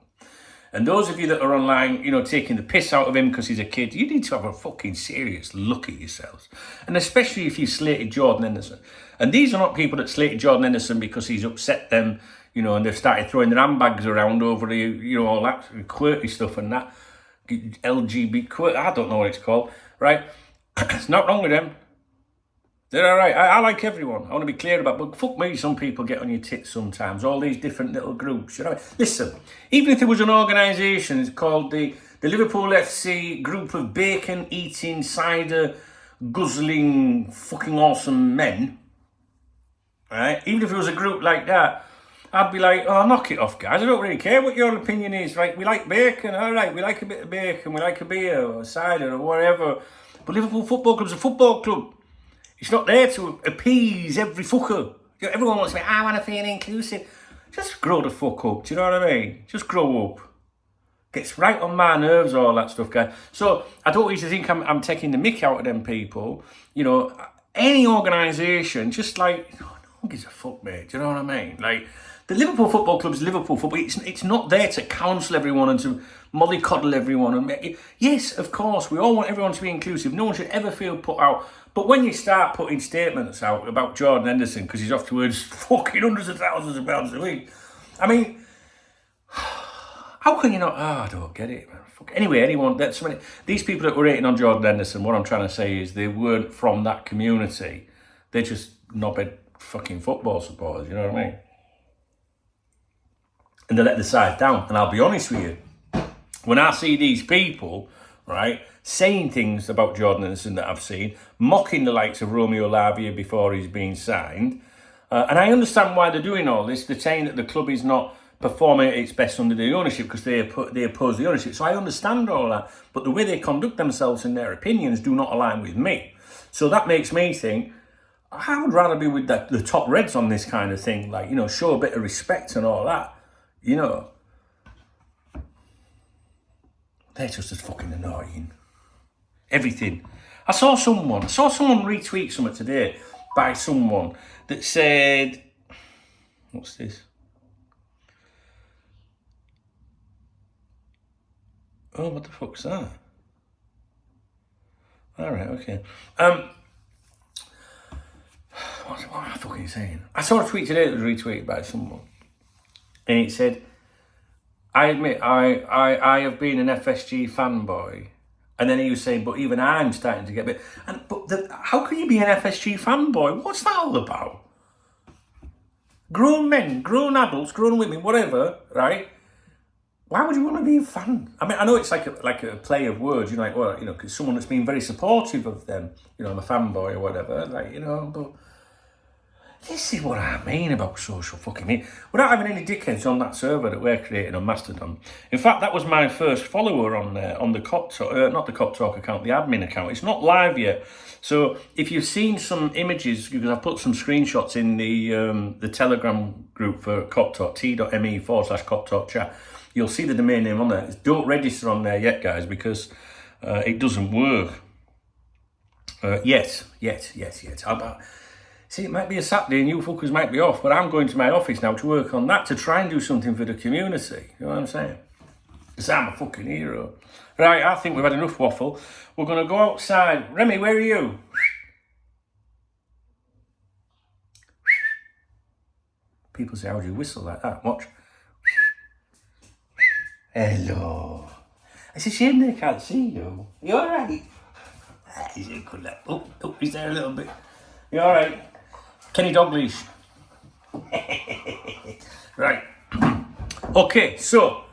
And those of you that are online, you know, taking the piss out of him because he's a kid, you need to have a fucking serious look at yourselves. And especially if you slated Jordan Henderson. And these are not people that slated Jordan Henderson because he's upset them, you know, and they've started throwing their handbags around over the, you know, all that quirky stuff and that. LGBT, I don't know what it's called, right? It's not wrong with them. They're all right. I like everyone. I want to be clear about, but fuck me, some people get on your tits sometimes. All these different little groups, you know. Listen, even if there was an organisation, it's called the Liverpool FC Group of Bacon Eating Cider Guzzling Fucking Awesome Men, right? Even if it was a group like that, I'd be like, oh, knock it off, guys. I don't really care what your opinion is, right? We like bacon, all right. We like a bit of bacon. We like a beer or cider or whatever. But Liverpool Football Club's a football club. It's not there to appease every fucker. Everyone wants to be, I want to feel inclusive. Just grow the fuck up, do you know what I mean? Just grow up. Gets right on my nerves, all that stuff, guys. So I don't want you to think I'm taking the mick out of them people. You know, any organisation, just like, no one gives a fuck, mate. Do you know what I mean? Like, the Liverpool Football Club is Liverpool football. It's not there to counsel everyone and to mollycoddle everyone. And yes, of course, we all want everyone to be inclusive. No one should ever feel put out. But when you start putting statements out about Jordan Henderson because he's off to earn fucking hundreds of thousands of pounds a week, I mean, how can you not? I don't get it, man. Anyway, these people that were rating on Jordan Henderson, what I'm trying to say is they weren't from that community. They're just knobhead fucking football supporters, you know what I mean? And they let the side down. And I'll be honest with you, when I see these people, right, saying things about Jordan Henderson that I've seen, mocking the likes of Romeo Lavia before he's been signed, and I understand why they're doing all this. They're saying that the club is not performing at its best under the ownership because they oppose the ownership. So I understand all that. But the way they conduct themselves and their opinions do not align with me. So that makes me think, I would rather be with the top reds on this kind of thing. Like, you know, show a bit of respect and all that. You know, they're just as fucking annoying. Everything. I saw someone retweet something today by someone that said, what's this? Oh, what the fuck's that? All right, okay. What am I fucking saying? I saw a tweet today that was retweeted by someone. And it said, I admit I have been an FSG fanboy. And then he was saying, but even I'm starting to get a bit... how can you be an FSG fanboy? What's that all about? Grown men, grown adults, grown women, whatever, right? Why would you want to be a fan? I mean, I know it's like a play of words, you know, like, well, you know, because someone that's been very supportive of them, you know, I'm a fanboy or whatever, like, you know, but... This is what I mean about social fucking media. Without having any dickheads on that server that we're creating on Mastodon. In fact, that was my first follower on the Cop Talk, not the Cop Talk account, the admin account. It's not live yet. So if you've seen some images, because I've put some screenshots in the Telegram group for Cop Talk, t.me/Cop Talk chat, you'll see the domain name on there. Don't register on there yet, guys, because it doesn't work. Yet. See, it might be a Saturday and you fuckers might be off, but I'm going to my office now to work on that, to try and do something for the community. You know what I'm saying? Because I'm a fucking hero. Right, I think we've had enough waffle. We're going to go outside. Remy, where are you? People say, how do you whistle like that? Watch. Hello. It's a shame they can't see you. You alright? He's a good lad. Oh, he's there a little bit. You alright? Kenny Dogleash. Right. Okay, so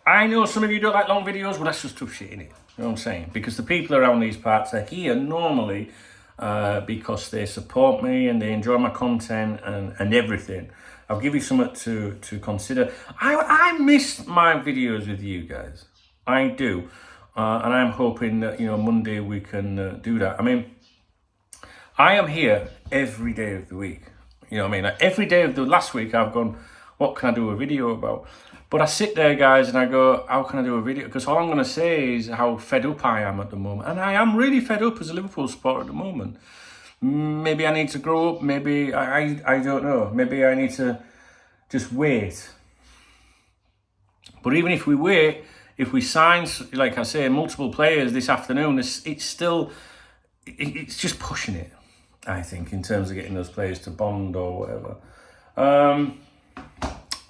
I know some of you don't like long videos, but that's just tough shit, innit? You know what I'm saying? Because the people around these parts are here normally because they support me and they enjoy my content and everything. I'll give you something to consider. I miss my videos with you guys. I do. And I'm hoping that, Monday we can do that. I mean, I am here every day of the week. You know what I mean? Like every day of the last week I've gone, what can I do a video about? But I sit there, guys, and I go, how can I do a video? Because all I'm going to say is how fed up I am at the moment. And I am really fed up as a Liverpool supporter at the moment. Maybe I need to grow up. Maybe, I don't know. Maybe I need to just wait. But even if we wait, if we sign, like I say, multiple players this afternoon, it's still, it's just pushing it, I think, in terms of getting those players to bond or whatever.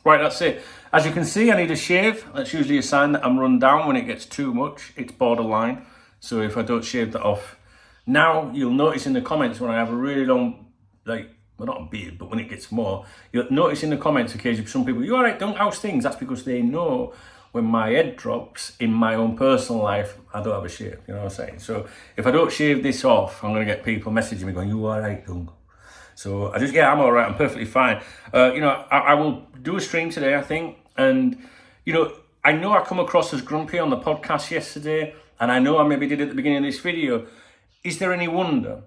Right, that's it. As you can see, I need a shave. That's usually a sign that I'm run down when it gets too much. It's borderline. So if I don't shave that off. Now, you'll notice in the comments when I have a really long, well, not a beard, but when it gets more, you'll notice in the comments occasionally some people, you all right, don't house things. That's because they know when my head drops in my own personal life, I don't have a shave. You know what I'm saying? So if I don't shave this off, I'm going to get people messaging me going, you all right, Dung? So I'm all right. I'm perfectly fine. I will do a stream today, I think. And, I know I come across as grumpy on the podcast yesterday. And I know I maybe did at the beginning of this video. Is there any wonder?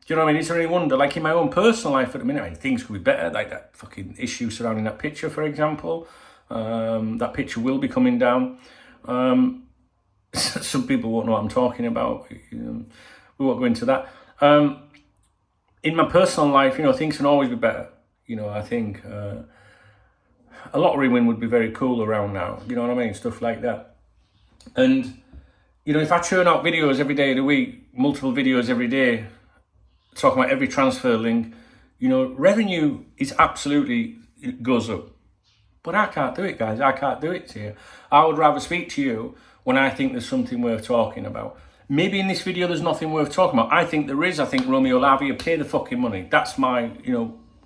Do you know what I mean? Is there any wonder? Like in my own personal life at the minute, things could be better. Like that fucking issue surrounding that picture, for example. That picture will be coming down. Some people won't know what I'm talking about. We won't go into that. In my personal life, things can always be better. I think a lottery win would be very cool around now. You know what I mean? Stuff like that. And, if I churn out videos every day of the week, multiple videos every day, talking about every transfer link, revenue is absolutely, it goes up. But I can't do it, guys. I can't do it to you. I would rather speak to you when I think there's something worth talking about. Maybe in this video there's nothing worth talking about. I think there is. I think Romeo, Lavia, pay the fucking money. That's my,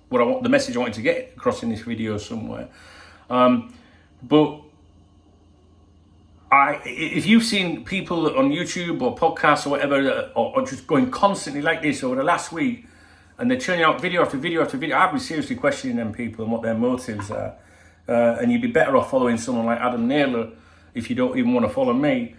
what I want, the message I wanted to get across in this video somewhere. But if you've seen people on YouTube or podcasts or whatever, or just going constantly like this over the last week, and they're churning out video after video after video, I'd be seriously questioning them people and what their motives are. And you'd be better off following someone like Adam Naylor if you don't even want to follow me,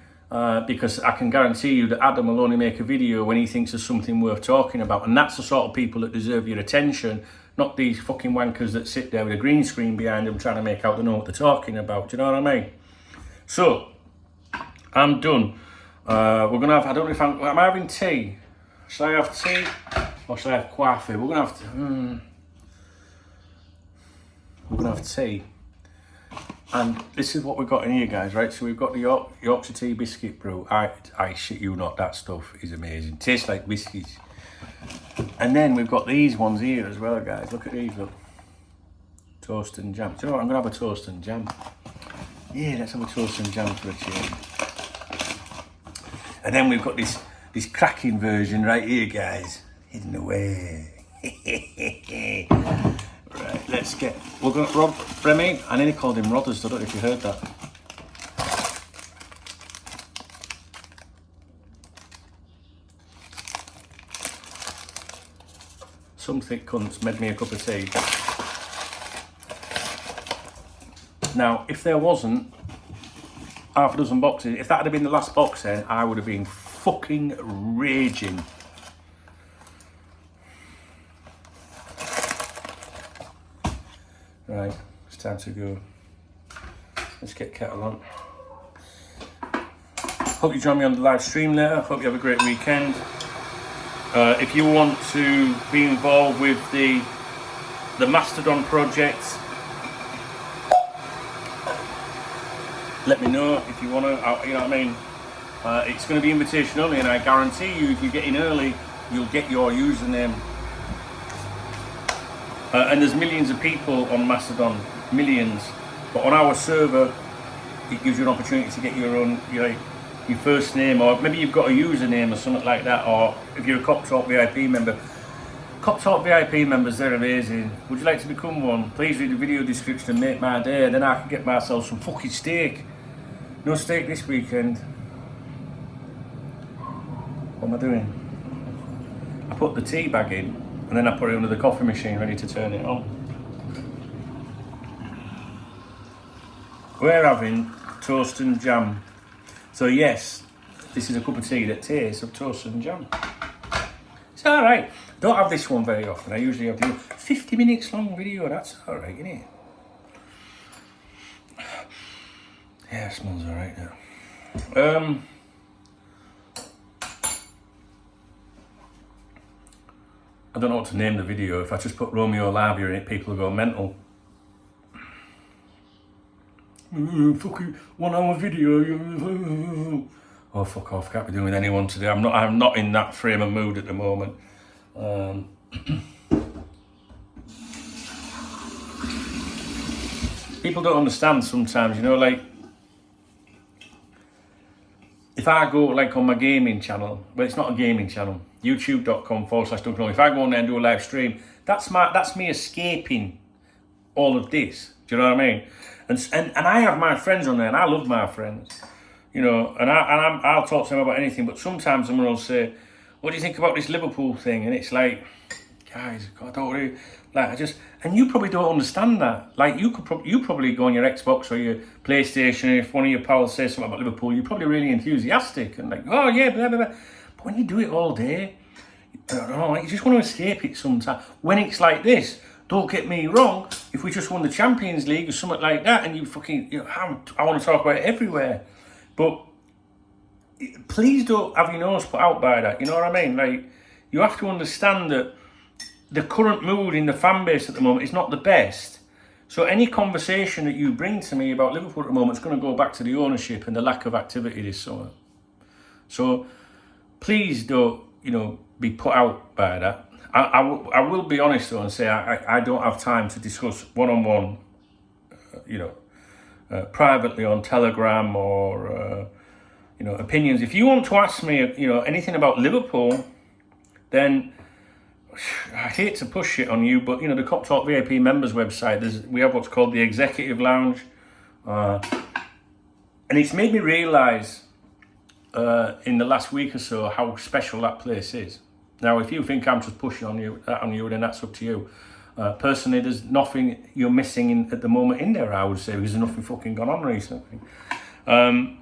because I can guarantee you that Adam will only make a video when he thinks there's something worth talking about. And that's the sort of people that deserve your attention, not these fucking wankers that sit there with a green screen behind them trying to make out they know what they're talking about. Do you know what I mean? So, I'm done. We're going to have, I don't know if am I having tea? Should I have tea or should I have coffee? We're going to have tea. And this is what we've got in here, guys, right? So we've got the Yorkshire tea biscuit brew. I shit you not, that stuff is amazing. Tastes like biscuits. And then we've got these ones here as well, guys. Look at these, look. Toast and jam. Do you know what? I'm going to have a toast and jam. Yeah, let's have a toast and jam for a change. And then we've got this cracking version right here, guys. Hidden away. Right, let's get, we're going to, Remy, I nearly called him Rodders, I don't know if you heard that. Some thick cunts made me a cup of tea. Now, if there wasn't half a dozen boxes, if that had been the last box then, I would have been fucking raging. Right, it's time to go. Let's get kettle on. Hope you join me on the live stream later. Hope you have a great weekend. If you want to be involved with the Mastodon project, let me know if you want to. You know what I mean? It's going to be invitation only, and I guarantee you, if you get in early, you'll get your username. And there's millions of people on Mastodon, millions. But on our server, it gives you an opportunity to get your own, your first name, or maybe you've got a username or something like that, or if you're a Cop Talk VIP member. Cop Talk VIP members, they're amazing. Would you like to become one? Please read the video description and make my day. Then I can get myself some fucking steak. No steak this weekend. What am I doing? I put the tea bag in and then I put it under the coffee machine ready to turn it on. We're having toast and jam. So yes, this is a cup of tea that tastes of toast and jam. It's alright. Don't have this one very often. I usually have the 50 minutes long video. That's alright, isn't it? Yeah, it smells alright now. I don't know what to name the video. If I just put Romeo Lavia in it, people will go mental. Fucking 1 hour video. Oh, fuck off. Can't be doing with anyone today. I'm not in that frame of mood at the moment. People don't understand sometimes, you know, like, if I go like on my gaming channel, well, it's not a gaming channel, youtube.com/Duncan. If I go on there and do a live stream, that's me escaping all of this. Do you know what I mean? And I have my friends on there, and I love my friends, you know, and I'll talk to them about anything. But sometimes someone will say, "What do you think about this Liverpool thing?" And it's like, guys, I don't really like. And you probably don't understand that. Like, you probably go on your Xbox or your PlayStation, and if one of your pals says something about Liverpool, you're probably really enthusiastic and like, oh yeah, blah blah blah. But when you do it all day, I don't know, like, you just want to escape it sometimes. When it's like this, don't get me wrong. If we just won the Champions League or something like that, and you fucking, you know, I want to talk about it everywhere. But please don't have your nose put out by that. You know what I mean? Like, you have to understand that the current mood in the fan base at the moment is not the best. So any conversation that you bring to me about Liverpool at the moment is going to go back to the ownership and the lack of activity this summer. So please don't, you know, be put out by that. I will be honest though and say I don't have time to discuss one-on-one, privately on Telegram or, opinions. If you want to ask me, anything about Liverpool, then I hate to push it on you, but, the Cop Talk VIP members website, we have what's called the Executive Lounge. And it's made me realise in the last week or so how special that place is. Now, if you think I'm just pushing on you, then that's up to you. Personally, there's nothing you're missing at the moment in there, I would say, because there's nothing fucking gone on recently. So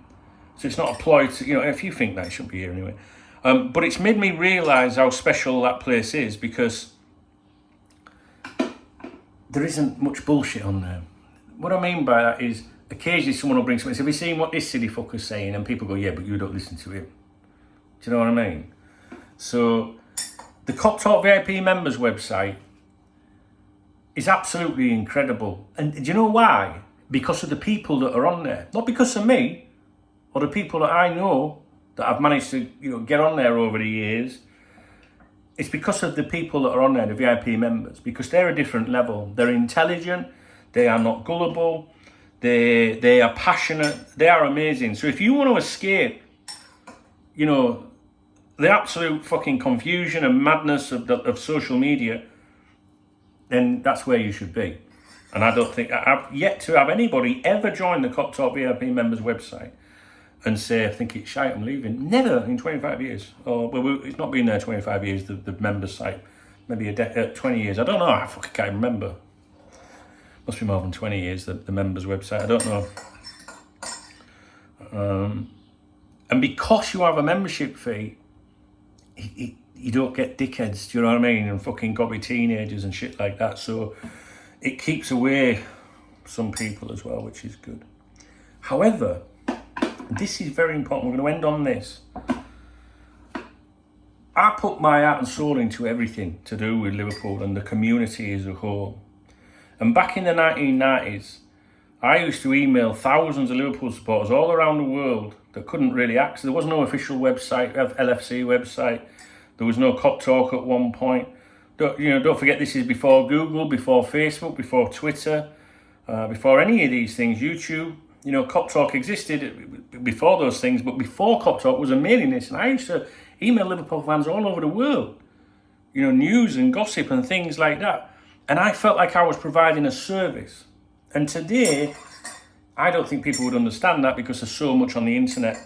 it's not a ploy to, if you think that, it shouldn't be here anyway. But it's made me realise how special that place is, because there isn't much bullshit on there. What I mean by that is, occasionally someone will bring something and say, have you seen what this silly fucker's saying? And people go, yeah, but you don't listen to him. Do you know what I mean? So the Cop Talk VIP members website is absolutely incredible. And do you know why? Because of the people that are on there. Not because of me, or the people that I know that I've managed to, get on there over the years. It's because of the people that are on there, the VIP members, because they're a different level. They're intelligent, they are not gullible, they are passionate, they are amazing. So if you want to escape, the absolute fucking confusion and madness of social media, then that's where you should be. And I don't think, I've yet to have anybody ever join the Cop Talk VIP members website and say, I think it's shite, I'm leaving. Never in 25 years. It's not been there 25 years, the members site. Maybe 20 years. I don't know, I fucking can't remember. Must be more than 20 years, the members website. I don't know. And because you have a membership fee, you don't get dickheads, do you know what I mean? And fucking gobby teenagers and shit like that. So it keeps away some people as well, which is good. However, this is very important. We're going to end on this. I put my heart and soul into everything to do with Liverpool and the community as a whole. And back in the 1990s, I used to email thousands of Liverpool supporters all around the world that couldn't really access. There was no official website, LFC website. There was no Cop Talk at one point. Don't forget, this is before Google, before Facebook, before Twitter, before any of these things, YouTube. You know, Cop Talk existed before those things, but before Cop Talk was a mailing list, and I used to email Liverpool fans all over the world, you know, news and gossip and things like that. And I felt like I was providing a service. And today, I don't think people would understand that because there's so much on the internet.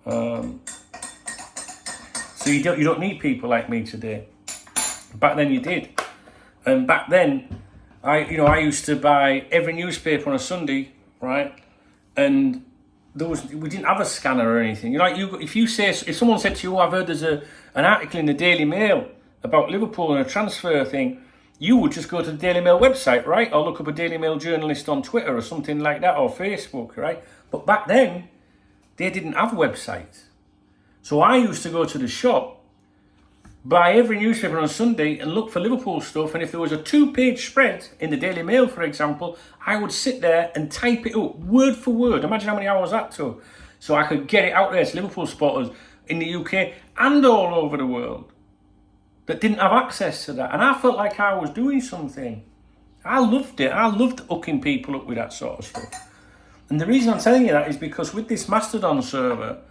So you don't need people like me today. Back then you did. And back then, I used to buy every newspaper on a Sunday, right? And we didn't have a scanner or anything. You know, if someone said to you, I've heard there's an article in the Daily Mail about Liverpool and a transfer thing, you would just go to the Daily Mail website, right? Or look up a Daily Mail journalist on Twitter or something like that, or Facebook, right? But back then, they didn't have websites. So I used to go to the shop, buy every newspaper on Sunday and look for Liverpool stuff. And if there was a 2-page spread in the Daily Mail, for example, I would sit there and type it up word for word. Imagine how many hours that took. So I could get it out there to Liverpool supporters in the UK and all over the world that didn't have access to that. And I felt like I was doing something. I loved it. I loved hooking people up with that sort of stuff. And the reason I'm telling you that is because with this Mastodon server,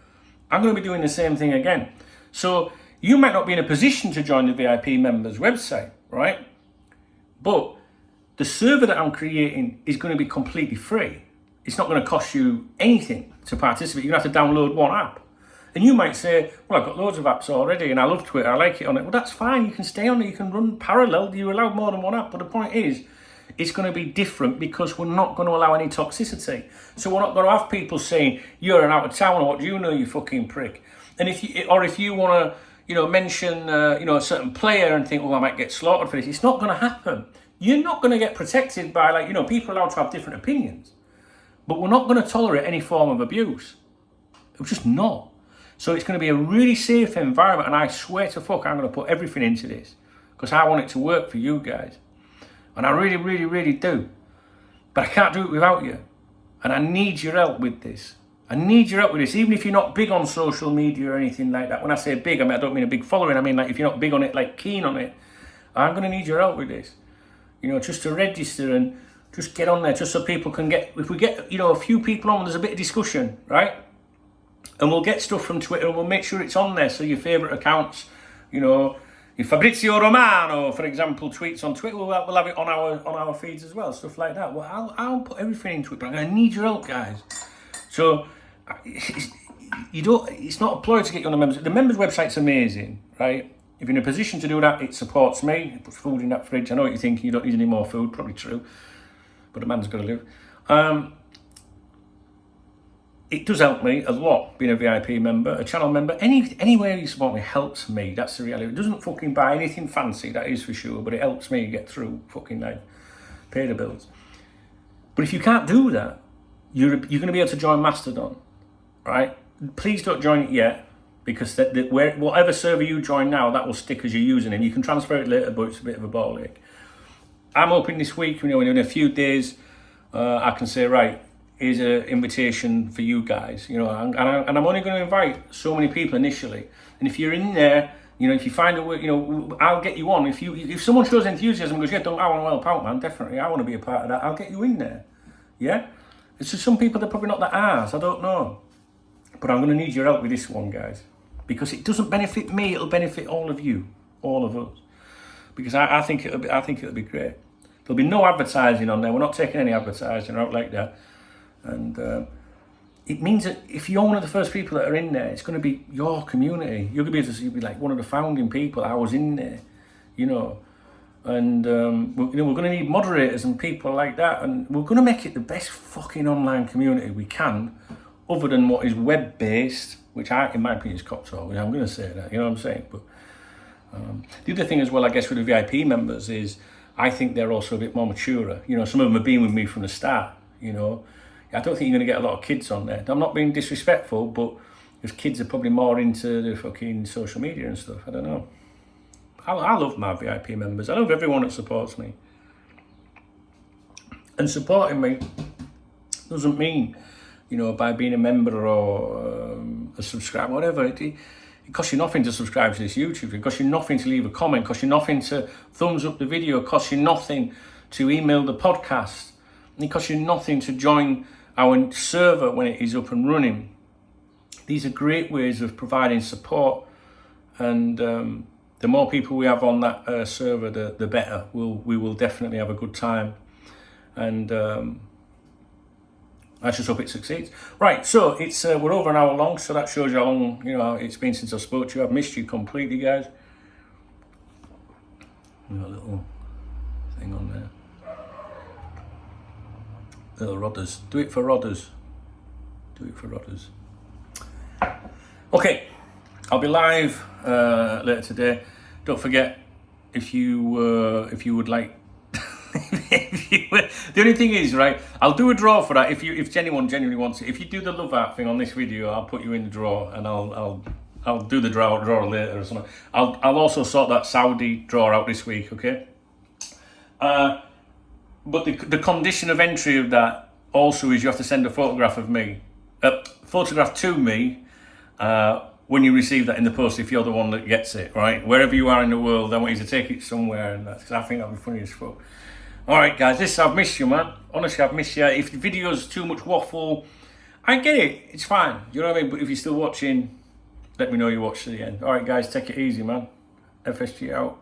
I'm going to be doing the same thing again. So you might not be in a position to join the VIP members website, right? But the server that I'm creating is going to be completely free. It's not going to cost you anything to participate. You're going to have to download one app. And you might say, well, I've got loads of apps already and I love Twitter, I like it on it. Well, that's fine. You can stay on it. You can run parallel. You're allowed more than one app. But the point is, it's going to be different because we're not going to allow any toxicity. So we're not going to have people saying, you're an out of town, what do you know, you fucking prick. And if you want to, mention, a certain player and think, oh, I might get slaughtered for this, it's not going to happen. You're not going to get protected by, people allowed to have different opinions. But we're not going to tolerate any form of abuse. We're just not. So it's going to be a really safe environment, and I swear to fuck, I'm going to put everything into this because I want it to work for you guys. And I really, really, really do. But I can't do it without you. And I need your help with this. I need your help with this, even if you're not big on social media or anything like that. When I say big, I don't mean a big following. I mean, if you're not big on it, keen on it, I'm going to need your help with this. Just to register and just get on there, just so people can if we get, a few people on, there's a bit of discussion, right? And we'll get stuff from Twitter and we'll make sure it's on there. So your favourite accounts, if Fabrizio Romano, for example, tweets on Twitter, we'll have it on our feeds as well, stuff like that. Well, I'll put everything into it, but I'm going to need your help, guys. So it's not a ploy to get you on the members. The members website's amazing, right? If you're in a position to do that, it supports me. It puts food in that fridge. I know what you're thinking. You don't need any more food. Probably true, but a man's got to live. It does help me a lot being a VIP member, a channel member. Anywhere you support me helps me. That's the reality. It doesn't fucking buy anything fancy, that is for sure, but it helps me get through fucking life, pay the bills. But if you can't do that, you're going to be able to join Mastodon, right? Please don't join it yet, because whatever server you join now, that will stick as your username. You can transfer it later, but it's a bit of a ball ache. I'm hoping this week, in a few days, I can say, right, here's an invitation for you guys, and I'm only going to invite so many people initially. And if you're in there, if you find a way, I'll get you on. If someone shows enthusiasm and goes, yeah, I want to help out, man, definitely, I want to be a part of that, I'll get you in there, yeah? It's just some people, they're probably not that arsed, I don't know. But I'm going to need your help with this one, guys, because it doesn't benefit me, it'll benefit all of you, all of us. Because I think it'll be great. There'll be no advertising on there, we're not taking any advertising out like that. And it means that if you're one of the first people that are in there, it's going to be your community. You're going to be like one of the founding people. I was in there, and we're going to need moderators and people like that, and we're going to make it the best fucking online community we can, other than what is web-based, which in my opinion, is cop talk. I'm going to say that, you know what I'm saying? But the other thing as well, I guess, with the VIP members is I think they're also a bit more mature. Some of them have been with me from the start, I don't think you're going to get a lot of kids on there. I'm not being disrespectful, but because kids are probably more into the fucking social media and stuff. I don't know. I love my VIP members. I love everyone that supports me. And supporting me doesn't mean, by being a member or a subscriber, whatever. It costs you nothing to subscribe to this YouTube. It costs you nothing to leave a comment. It costs you nothing to thumbs up the video. It costs you nothing to email the podcast. It costs you nothing to join our server when it is up and running. These are great ways of providing support, and the more people we have on that server, the better. We will definitely have a good time, and I just hope it succeeds. Right, so it's we're over an hour long, so that shows you how long it's been since I spoke to you. I've missed you completely, guys. Got a little thing on there. Little rodders. Do it for rodders. Do it for rodders. Okay, I'll be live later today. Don't forget, if you would like, the only thing is, right, I'll do a draw for that. If anyone genuinely wants it, if you do the love art thing on this video, I'll put you in the draw, and I'll do the draw later or something. I'll also sort that Saudi draw out this week, okay? But the condition of entry of that also is you have to send a photograph of me, photograph to me, when you receive that in the post, if you're the one that gets it, right? Wherever you are in the world, I want you to take it somewhere, and that's, I think that'll be funny as fuck. All right, guys, I've missed you, man. Honestly, I've missed you. If the video's too much waffle, I get it. It's fine. You know what I mean? But if you're still watching, let me know you watched to the end. All right, guys, take it easy, man. FSG out.